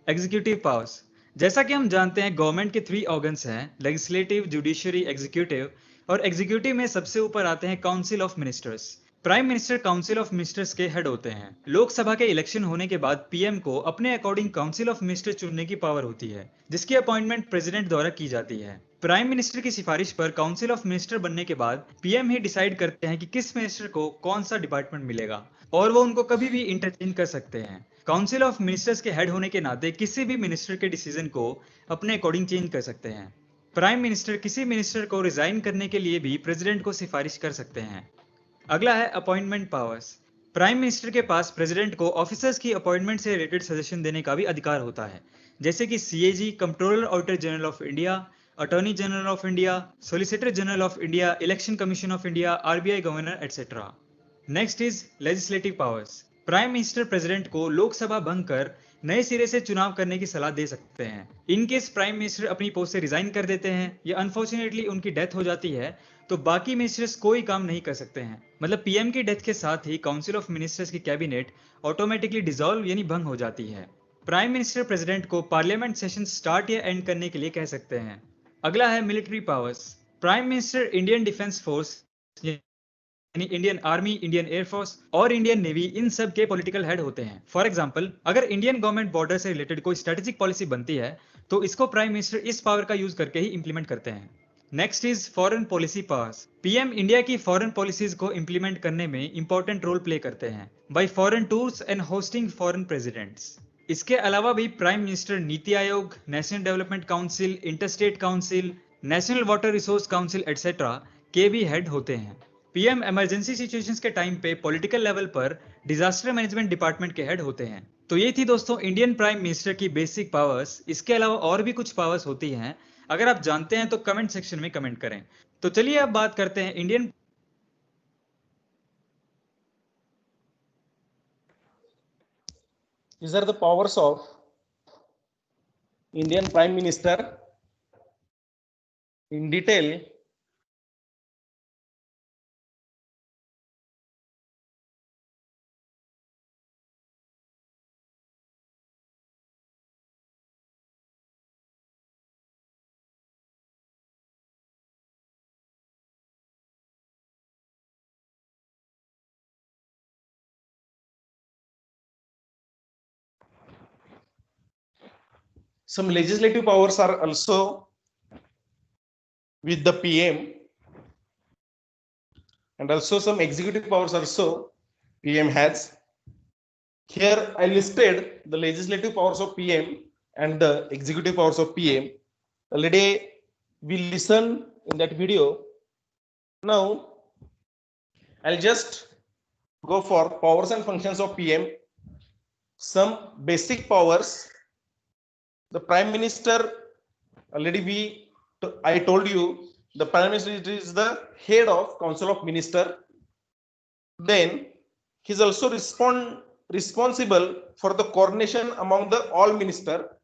Executive powers, जैसा कि हम जानते हैं गवर्नमेंट के 3 ऑर्गन्स हैं, लेजिस्लेटिव, जुडिशरी, एग्जीक्यूटिव. और एग्जीक्यूटिव में सबसे ऊपर आते हैं council of ministers. Prime minister council of ministers के हेड होते हैं। लोकसभा के इलेक्शन होने के बाद पीएम को अपने अकॉर्डिंग काउंसिल ऑफ मिनिस्टर चुनने की पावर होती है, जिसकी अपॉइंटमेंट प्रेसिडेंट द्वारा की जाती है। प्राइम मिनिस्टर की सिफारिश पर काउंसिल ऑफ मिनिस्टर बनने के बाद पीएम ही डिसाइड करते हैं कि किस मिनिस्टर को कौन सा डिपार्टमेंट मिलेगा, और वो उनको कभी भी इंटरचेंज कर सकते हैं। काउंसिल ऑफ मिनिस्टर्स के हेड होने के नाते किसी भी मिनिस्टर के डिसीजन को अपने अकॉर्डिंग चेंज कर सकते हैं। प्राइम मिनिस्टर किसी मिनिस्टर को रिजाइन करने के लिए भी प्रेसिडेंट को सिफारिश कर सकते हैं। अगला है अपॉइंटमेंट पावर्स। प्राइम मिनिस्टर के पास प्रेसिडेंट को ऑफिसर्स की अपॉइंटमेंट से रिलेटेड सजेशन देने का भी अधिकार होता है, जैसे कि CAG, controller auditor general of India, attorney general of India, solicitor general of India, election commission of India, RBI governor etcetera. Next is legislative powers. Prime minister president को लोकसभा भंग कर नए सिरे से चुनाव करने की सलाह दे सकते हैं। इन केस प्राइम मिनिस्टर अपनी पोस्ट से रिजाइन कर देते हैं या अनफॉर्चुनेटली उनकी डेथ हो जाती है, तो बाकी मिनिस्टर्स कोई काम नहीं कर सकते हैं। मतलब पीएम की डेथ के साथ ही काउंसिल ऑफ मिनिस्टर्स की कैबिनेट ऑटोमेटिकली डिसॉल्व यानी भंग हो जाती है। प्राइम मिनिस्टर प्रेसिडेंट को पार्लियामेंट सेशन स्टार्ट या एंड करने के लिए कह सकते हैं। अगला है military powers. Prime minister Indian defence force यानी इंडियन आर्मी, इंडियन एयरफोर्स और इंडियन नेवी, इन सब के पॉलिटिकल हेड होते हैं। फॉर एग्जांपल, अगर इंडियन गवर्नमेंट बॉर्डर से रिलेटेड कोई स्ट्रेटेजिक पॉलिसी बनती है, तो इसको प्राइम मिनिस्टर इस पावर का यूज करके ही इंप्लीमेंट करते हैं। Next is foreign policy powers. PM India की फॉरेन पॉलिसीज को इंप्लीमेंट करने में इंपॉर्टेंट रोल प्ले करते हैं by foreign tours and hosting foreign presidents. इसके अलावा भी prime minister NITI Aayog, national development council, interstate council, national water resource council etcetera के भी हेड होते हैं। पीएम इमरजेंसी सिचुएशंस के टाइम पे पॉलिटिकल लेवल पर डिजास्टर मैनेजमेंट डिपार्टमेंट के हेड होते हैं। तो ये थी दोस्तों इंडियन प्राइम मिनिस्टर की बेसिक पावर्स। इसके अलावा और भी कुछ पावर्स होती हैं। अगर आप जानते हैं तो कमेंट सेक्शन में कमेंट करें। तो चलिए अब बात करते हैं Indian These are the powers of Indian Prime Minister in detail. Some legislative powers are also with the PM, and also some executive powers also PM has. Here I listed the legislative powers of PM and the executive powers of PM. Already we listened in that video. Now I'll just go for powers and functions of PM. Some basic powers. The Prime Minister, already I told you, the Prime Minister is the head of Council of Minister. Then he's also responsible for the coordination among the all minister.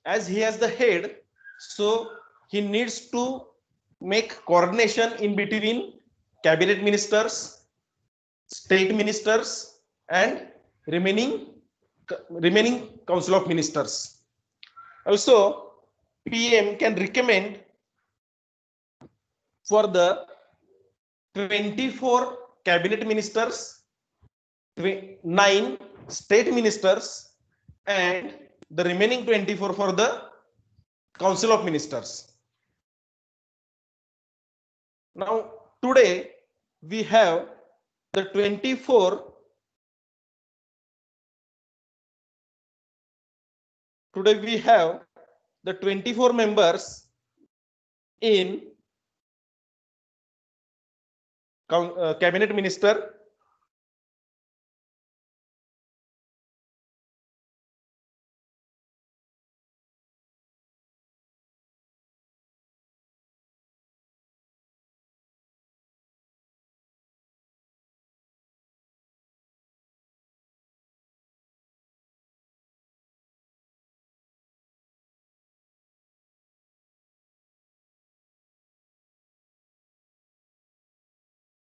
As he has the head, so he needs to make coordination in between cabinet ministers, state ministers, and remaining council of ministers. Also, PM can recommend for the 24 cabinet ministers, 9 state ministers, and the remaining 24 for the council of ministers. Now today we have the 24 members in cabinet minister.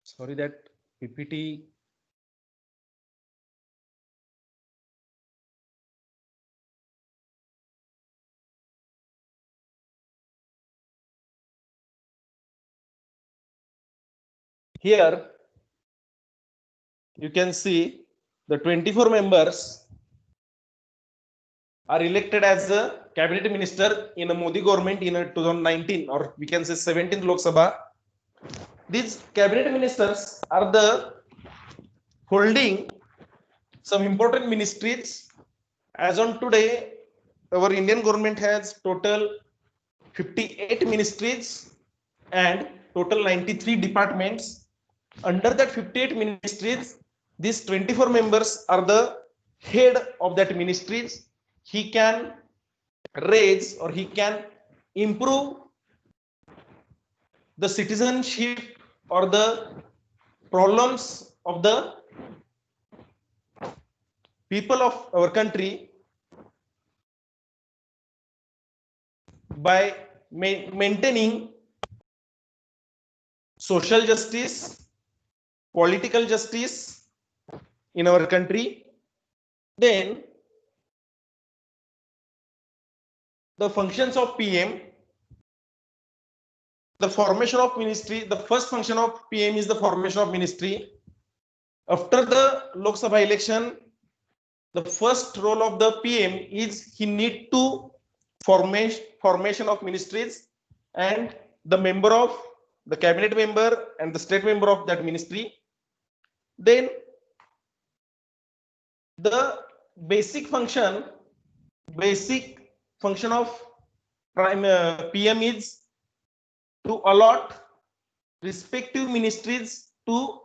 Sorry that PPT. Here you can see the 24 members are elected as a cabinet minister in a Modi government in a 2019, or we can say 17th Lok Sabha. These cabinet ministers are the holding some important ministries. As on today, our Indian government has total 58 ministries and total 93 departments. Under that 58 ministries, these 24 members are the head of that ministries. He can raise or he can improve the citizenship or the problems of the people of our country by maintaining social justice, political justice in our country. Then the functions of PM, the formation of ministry, the first function of PM is the formation of ministry. After the Lok Sabha election, the first role of the PM is he need to formation of ministries and the member of the cabinet member and the state member of that ministry. Then the basic function of PM is to allot respective ministries to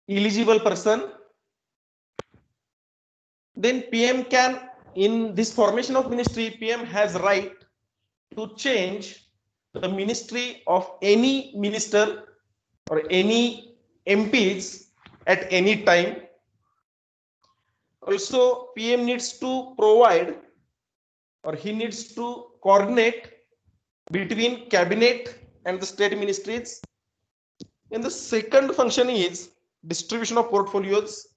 eligible person. Then PM can, in this formation of ministry, PM has right to change the ministry of any minister or any MPs at any time. Also, PM needs to provide or he needs to coordinate between cabinet and the state ministries. And the second function is distribution of portfolios.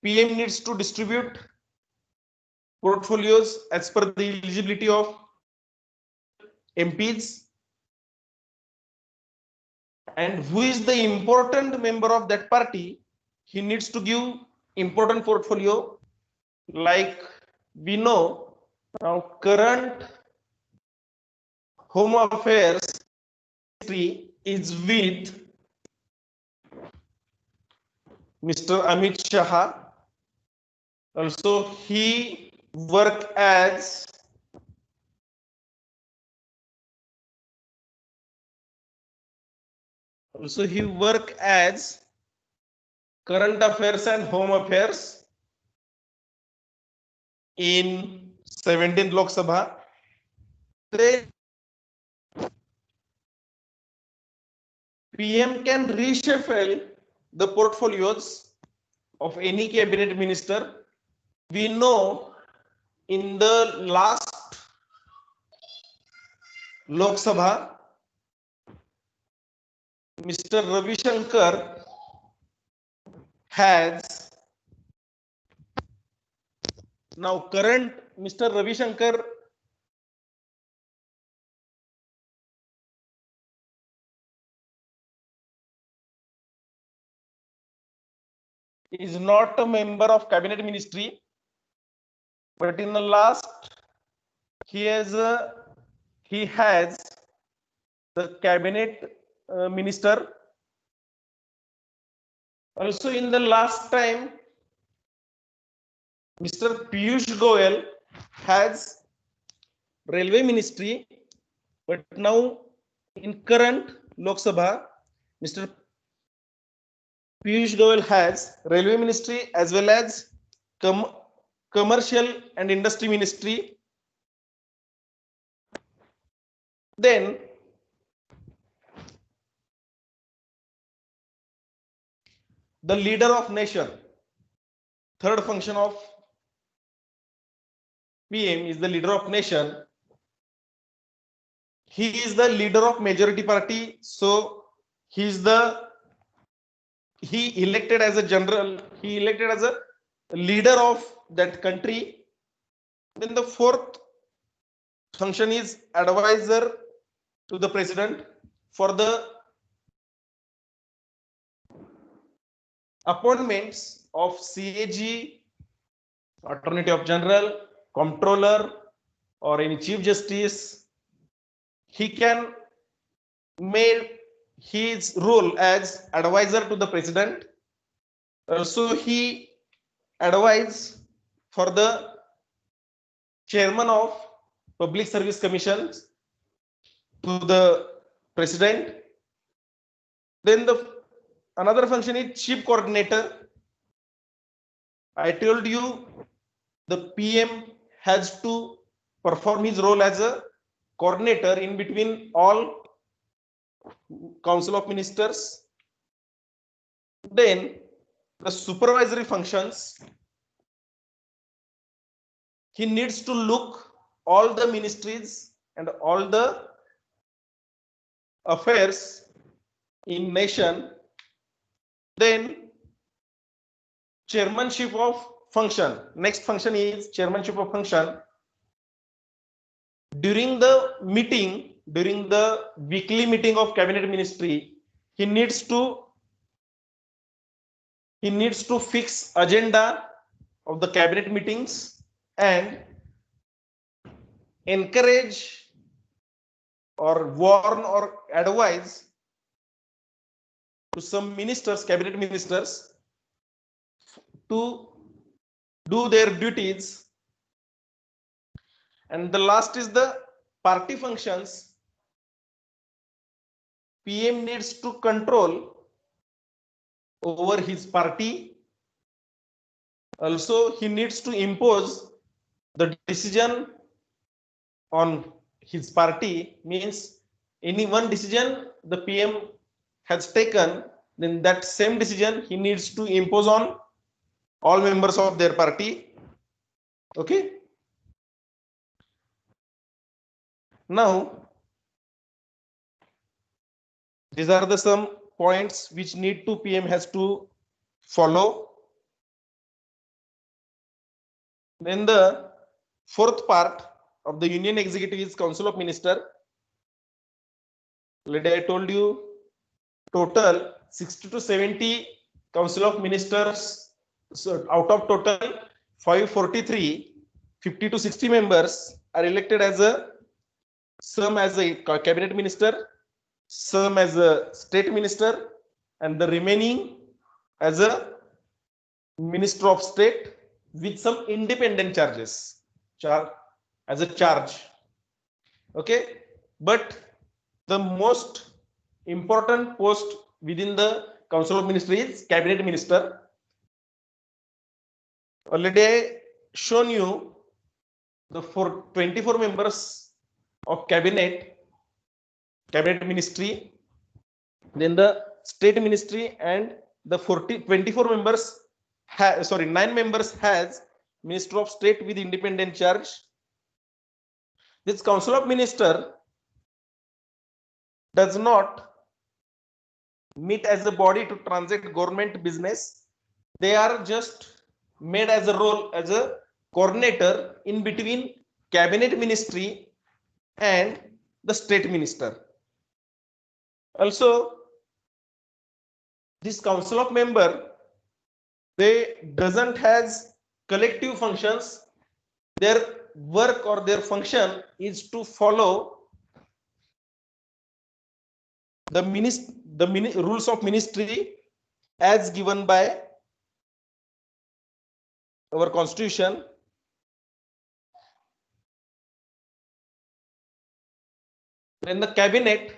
PM needs to distribute portfolios as per the eligibility of MPs. And who is the important member of that party, he needs to give important portfolio. Like we know now, current Home Affairs Ministry is with Mr. Amit Shah. Also, he work as current affairs and home affairs in 17th Lok Sabha. Then PM can reshuffle the portfolios of any cabinet minister. We know in the last Lok Sabha, Mr. Ravi Shankar has now current Mr. Ravi Shankar is not a member of cabinet ministry, but in the last he has the cabinet minister. Also in the last time, Mr. Piyush Goyal has railway ministry, but now in current Lok Sabha, Mr. Piyush Goyal has railway ministry as well as commercial and industry ministry. Then the leader of nation, third function of PM is the leader of nation. He is the leader of majority party, so he elected as a general, he elected as a leader of that country. Then the fourth function is advisor to the president for the appointments of CAG, Attorney General, Comptroller, or any Chief Justice, he can make his role as advisor to the President. Also, he advise for the Chairman of Public Service Commissions to the President. Then another function is Chief Coordinator. I told you the PM has to perform his role as a coordinator in between all Council of Ministers. Then the supervisory functions, he needs to look all the ministries and all the affairs in nation. Then chairmanship of function. Next function is chairmanship of function. During the meeting, during the weekly meeting of cabinet ministry, he needs to fix agenda of the cabinet meetings and encourage or warn or advise to some ministers, cabinet ministers, to do their duties. And the last is the party functions. PM needs to control over his party. Also, he needs to impose the decision on his party. Means any one decision the PM has taken, then that same decision he needs to impose on all members of their party. Okay. Now, these are the some points which need to PM has to follow. Then the fourth part of the Union Executive is Council of Minister. Already I told you total 60 to 70 Council of Ministers. So out of total 543, 50 to 60 members are elected as some as a cabinet minister, some as a state minister, and the remaining as a minister of state with some independent charges, as a charge. Okay, but the most important post within the Council of Ministry is cabinet minister. Already I shown you the 24 members of cabinet ministry, then the state ministry, and the 24 members 9 members has Minister of State with independent charge. This Council of Minister does not meet as a body to transact government business. They are just made as a role as a coordinator in between cabinet ministry and the state minister. Also, this council of member, they doesn't has collective functions. Their work or their function is to follow the rules of ministry as given by our constitution. In the cabinet,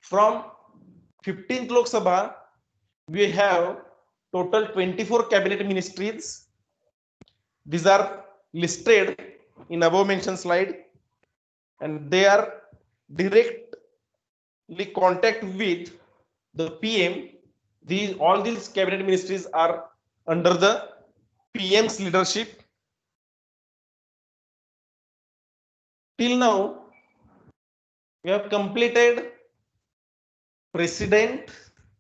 from 15th Lok Sabha, we have total 24 cabinet ministries. These are listed in above mentioned slide, and they are directly contact with the PM. All these cabinet ministries are under the PM's leadership. Till now, we have completed president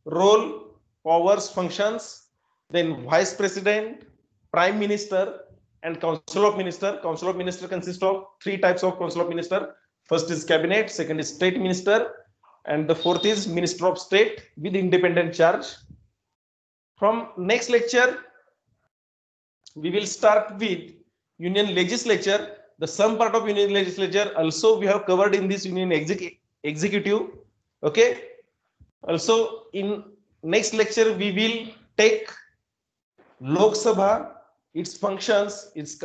role, powers, functions, then vice president, prime minister, and council of minister. Council of minister consists of three types of council of minister. First is cabinet, second is state minister, and the fourth is Minister of State with independent charge. From next lecture, we will start with Union Legislature. The some part of Union Legislature also we have covered in this Union Executive. Okay. Also, in next lecture, we will take Lok Sabha, its functions, its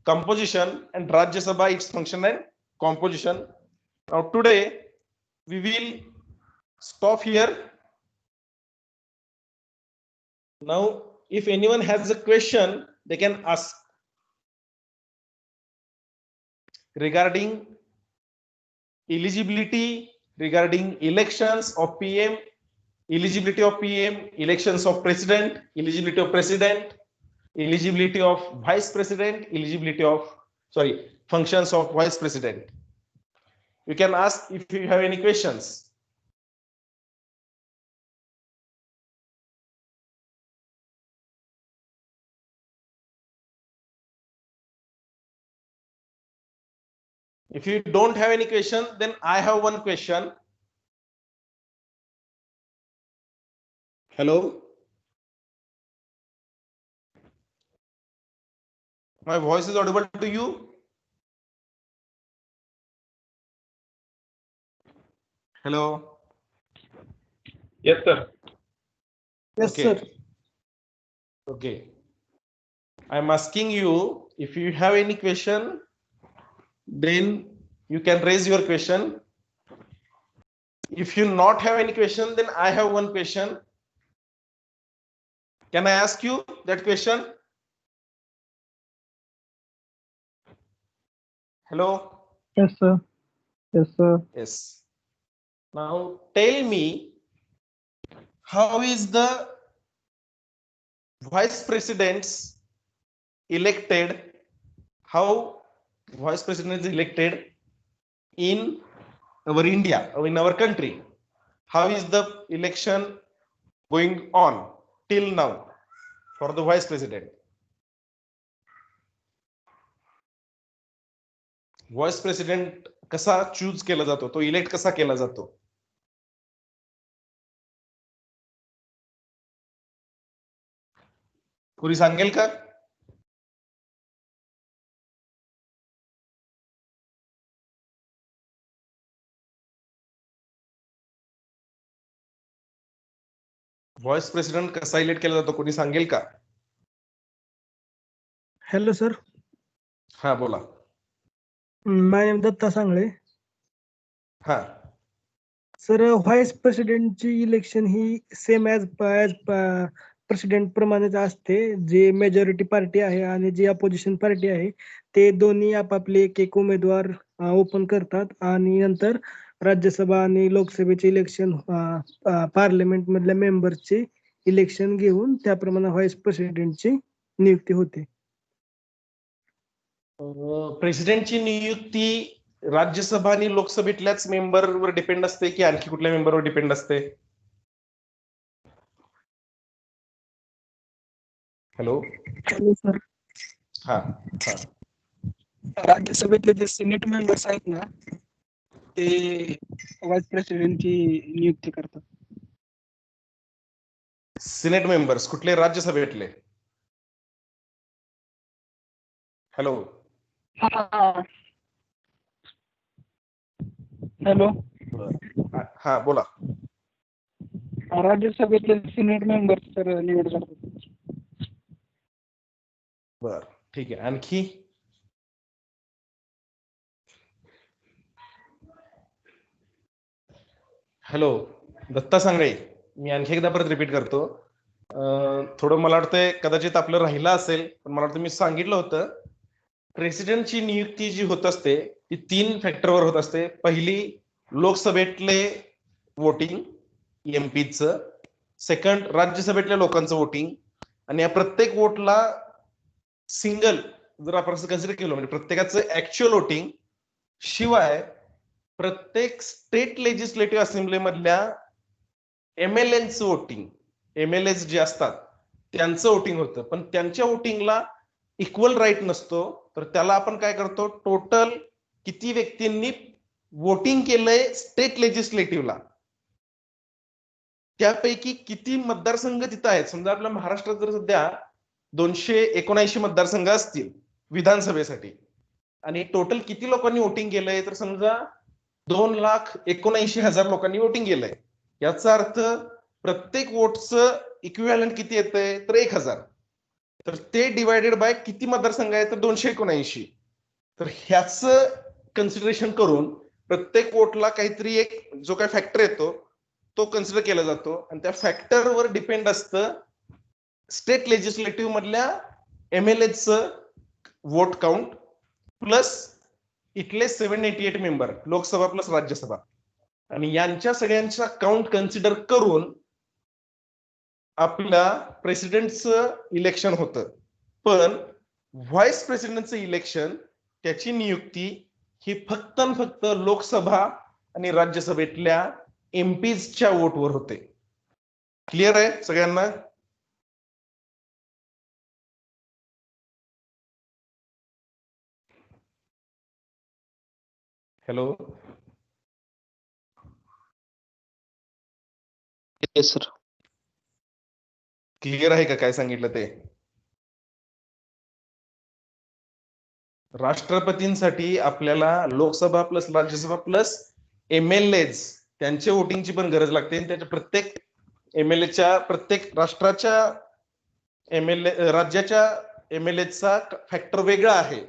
composition, and Rajya Sabha, its function and composition. Now, today, we will stop here. Now, if anyone has a question, they can ask regarding eligibility, regarding elections of PM, eligibility of PM, elections of president, eligibility of president, eligibility of vice president, eligibility of, functions of vice president. You can ask if you have any questions. If you don't have any question, then I have one question. Hello? My voice is audible to you? Hello? Yes, sir. Yes, Okay. sir. Okay. I'm asking you, if you have any question, then you can raise your question. If you not have any question, then I have one question. Can I ask you that question? Hello? Yes, sir. Yes, sir. Yes. Now tell me, how is the vice presidents elected? How vice president is elected in our India, or in our country? How is the election going on till now for the vice president? Vice president कसा choose केला जातो, तो elect कसा केला जातो? कोणी सांगेल का? व्हाइस प्रेसिडेंट कसा इलेक्ट केला जातो, कोणी सांगेल का? Hello sir. हा बोला. My name Datta Sangle. हा सर, व्हाईस प्रेसिडेंटची इलेक्शन ही सेम ॲज प्रेसिडेंट प्रमाणेच असते. जे मेजॉरिटी पार्टी आहे आणि जी अपोजिशन पार्टी आहे ते दोन्ही आपापले एक एक उमेदवार ओपन करतात आणि नंतर राज्यसभा आणि लोकसभेचे इलेक्शन पार्लमेंट मधल्या मेंबर्सचे इलेक्शन घेऊन त्याप्रमाणे व्हाईस प्रेसिडेंटची नियुक्ती होते. प्रेसिडेंटची नियुक्ती राज्यसभा आणि लोकसभेतल्याच मेंबरवर डिपेंड असते की आणखी कुठल्या मेंबरवर डिपेंड असते? Hello sir. हा राज्यसभेतले जे सिनेट मेंबर्स आहेत ना ते व्हाईस प्रेसिडेंटची नियुक्ती करतात. सिनेट मेंबर्स कुठले? राज्यसभेतले? Hello hello. हा बोला. राज्यसभेतले सिनेट मेंबर्स तर निवड करतात. बर ठीक आहे. आणखी? हॅलो दत्ता सांगळे, मी आणखी एकदा परत रिपीट करतो. थोडं मला वाटतंय कदाचित आपलं राहिलं असेल, पण मला वाटतं मी सांगितलं होतं. प्रेसिडेंटची नियुक्ती जी होत असते ती 3 फॅक्टरवर होत असते. पहिली, लोकसभेतले वोटिंग एमपीचं. सेकंड, राज्यसभेतल्या लोकांचं वोटिंग. आणि या प्रत्येक वोटला सिंगल जर आपण असं कन्सिडर केलं म्हणजे प्रत्येकाचं ऍक्च्युअल वोटिंग शिवाय प्रत्येक स्टेट लेजिस्लेटिव्ह असेंब्ली मधल्या एमएलएचं वोटिंग, एमएलएस जे असतात त्यांचं वोटिंग होतं. पण त्यांच्या वोटिंगला इक्वल राईट नसतो. तर त्याला आपण काय करतो, टोटल किती व्यक्तींनी वोटिंग केलंय स्टेट लेजिस्लेटिव्हला, त्यापैकी किती मतदारसंघ तिथं आहेत? समजा आपल्या महाराष्ट्रात जर सध्या 279 मतदारसंघ असतील विधानसभेसाठी, आणि टोटल किती लोकांनी वोटिंग केलंय? तर समजा 2,79,000 लोकांनी वोटिंग केलंय. याचा अर्थ प्रत्येक वोटचं इक्विव्हॅलंट किती येतंय? तर 1,000. तर ते डिवायडेड बाय किती मतदारसंघ आहे? तर 279. तर ह्याच कन्सिडरेशन करून प्रत्येक वोटला काहीतरी एक जो काही फॅक्टर येतो तो कन्सिडर केला जातो, आणि त्या फॅक्टरवर डिपेंड असतं स्टेट लेजिस्लेटिव्ह मधल्या MLAचं वोट काउंट प्लस इथले 788 मेंबर, लोकसभा प्लस राज्यसभा, आणि यांच्या सगळ्यांचा काउंट कन्सिडर करून आपल्या प्रेसिडेंटचं इलेक्शन होतं. पण व्हाईस प्रेसिडेंटचं इलेक्शन, त्याची नियुक्ती ही फक्त आणि फक्त लोकसभा आणि राज्यसभेतल्या MPच्या वोटवर होते. क्लिअर आहे सगळ्यांना? Hello, yes sir. क्लिअर आहे का काय सांगितलं ते? राष्ट्रपतींसाठी आपल्याला Lok Sabha plus Rajya Sabha plus MLAs त्यांच्या वोटिंगची पण गरज लागते. त्याच्या प्रत्येक MLAच्या, प्रत्येक राष्ट्राच्या राज्याच्या MLAचा फॅक्टर वेगळा आहे.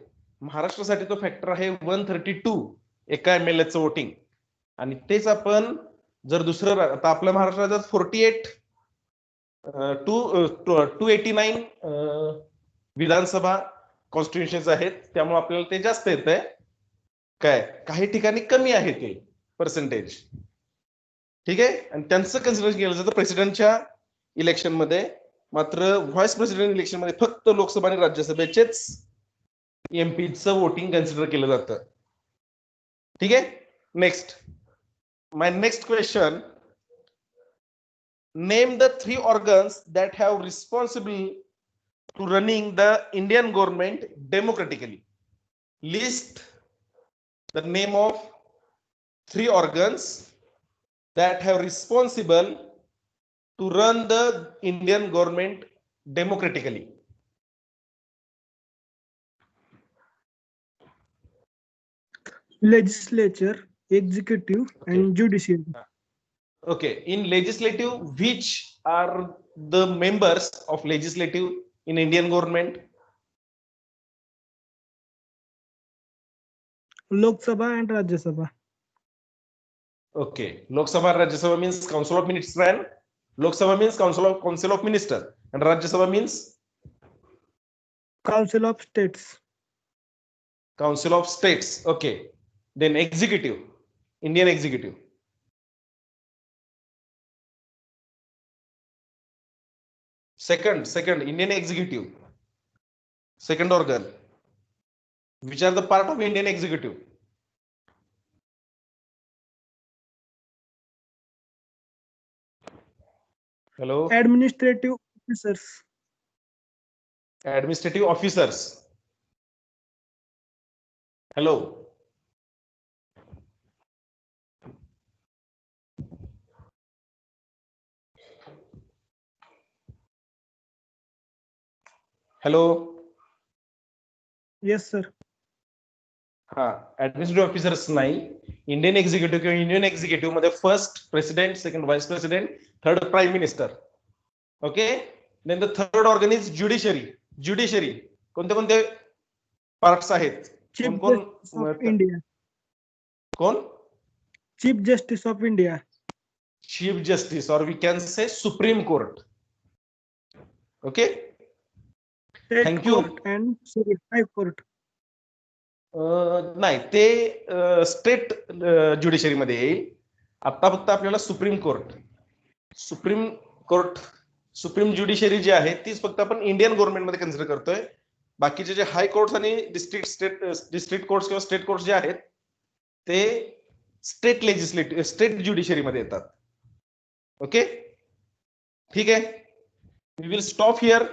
महाराष्ट्रासाठी तो फॅक्टर आहे 132 एका MLAचं वोटिंग. आणि तेच आपण जर दुसरं, आता आपल्या महाराष्ट्रात 48 289 विधानसभा कॉन्स्टिट्युशन्स आहेत, त्यामुळे आपल्याला ते जास्त येत आहे. काय काही ठिकाणी कमी आहे ते पर्सेंटेज. ठीक आहे, आणि त्यांचं कन्सिडर केलं जातं प्रेसिडेंटच्या इलेक्शन मध्ये. मात्र व्हाईस प्रेसिडेंट इलेक्शन मध्ये फक्त लोकसभा आणि राज्यसभेचेच MPचं वोटिंग कन्सिडर केलं जातं. ठीक आहे, next, my next question, name the 3 organs that have responsible to running the Indian government democratically. List the name of 3 organs that have responsible to run the Indian government democratically. Legislature, executive, and judiciary. Okay, in legislative, which are the members of legislative in Indian government? Lok Sabha and Rajya Sabha. Okay, Lok Sabha and Rajya Sabha means Council of Ministers, and Lok Sabha means Council of Ministers, and Rajya Sabha means Council of States. Council of States. Okay, then executive, Indian executive. Second, Indian executive. Second organ. Which are the part of Indian executive? Hello? Administrative officers. Administrative officers. Hello? Hello? Yes, sir. हा, administrative officers नाही. Indian executive किंवा union executive मध्ये first president, second vice president, third prime minister. Okay, then the third organ is judiciary. Judiciary कोणते कोणते parts आहेत? Chief कोण Justice of India. कोण? Chief Justice of India. Chief Justice, or we can say Supreme Court. Okay, State Thank you. Court and sorry, High Court. नाही, ते state judiciary मध्ये येईल. आता फक्त आपल्याला सुप्रीम कोर्ट, सुप्रीम ज्युडिशरी जी आहे तीच फक्त आपण इंडियन गव्हर्नमेंट मध्ये कन्सिडर करतोय. बाकीचे जे हाय कोर्ट्स आणि डिस्ट्रिक्ट कोर्ट्स किंवा स्टेट कोर्ट्स जे आहेत ते स्टेट ज्युडिशरी मध्ये येतात. ओके, ठीक आहे, वी विल स्टॉप हिअर.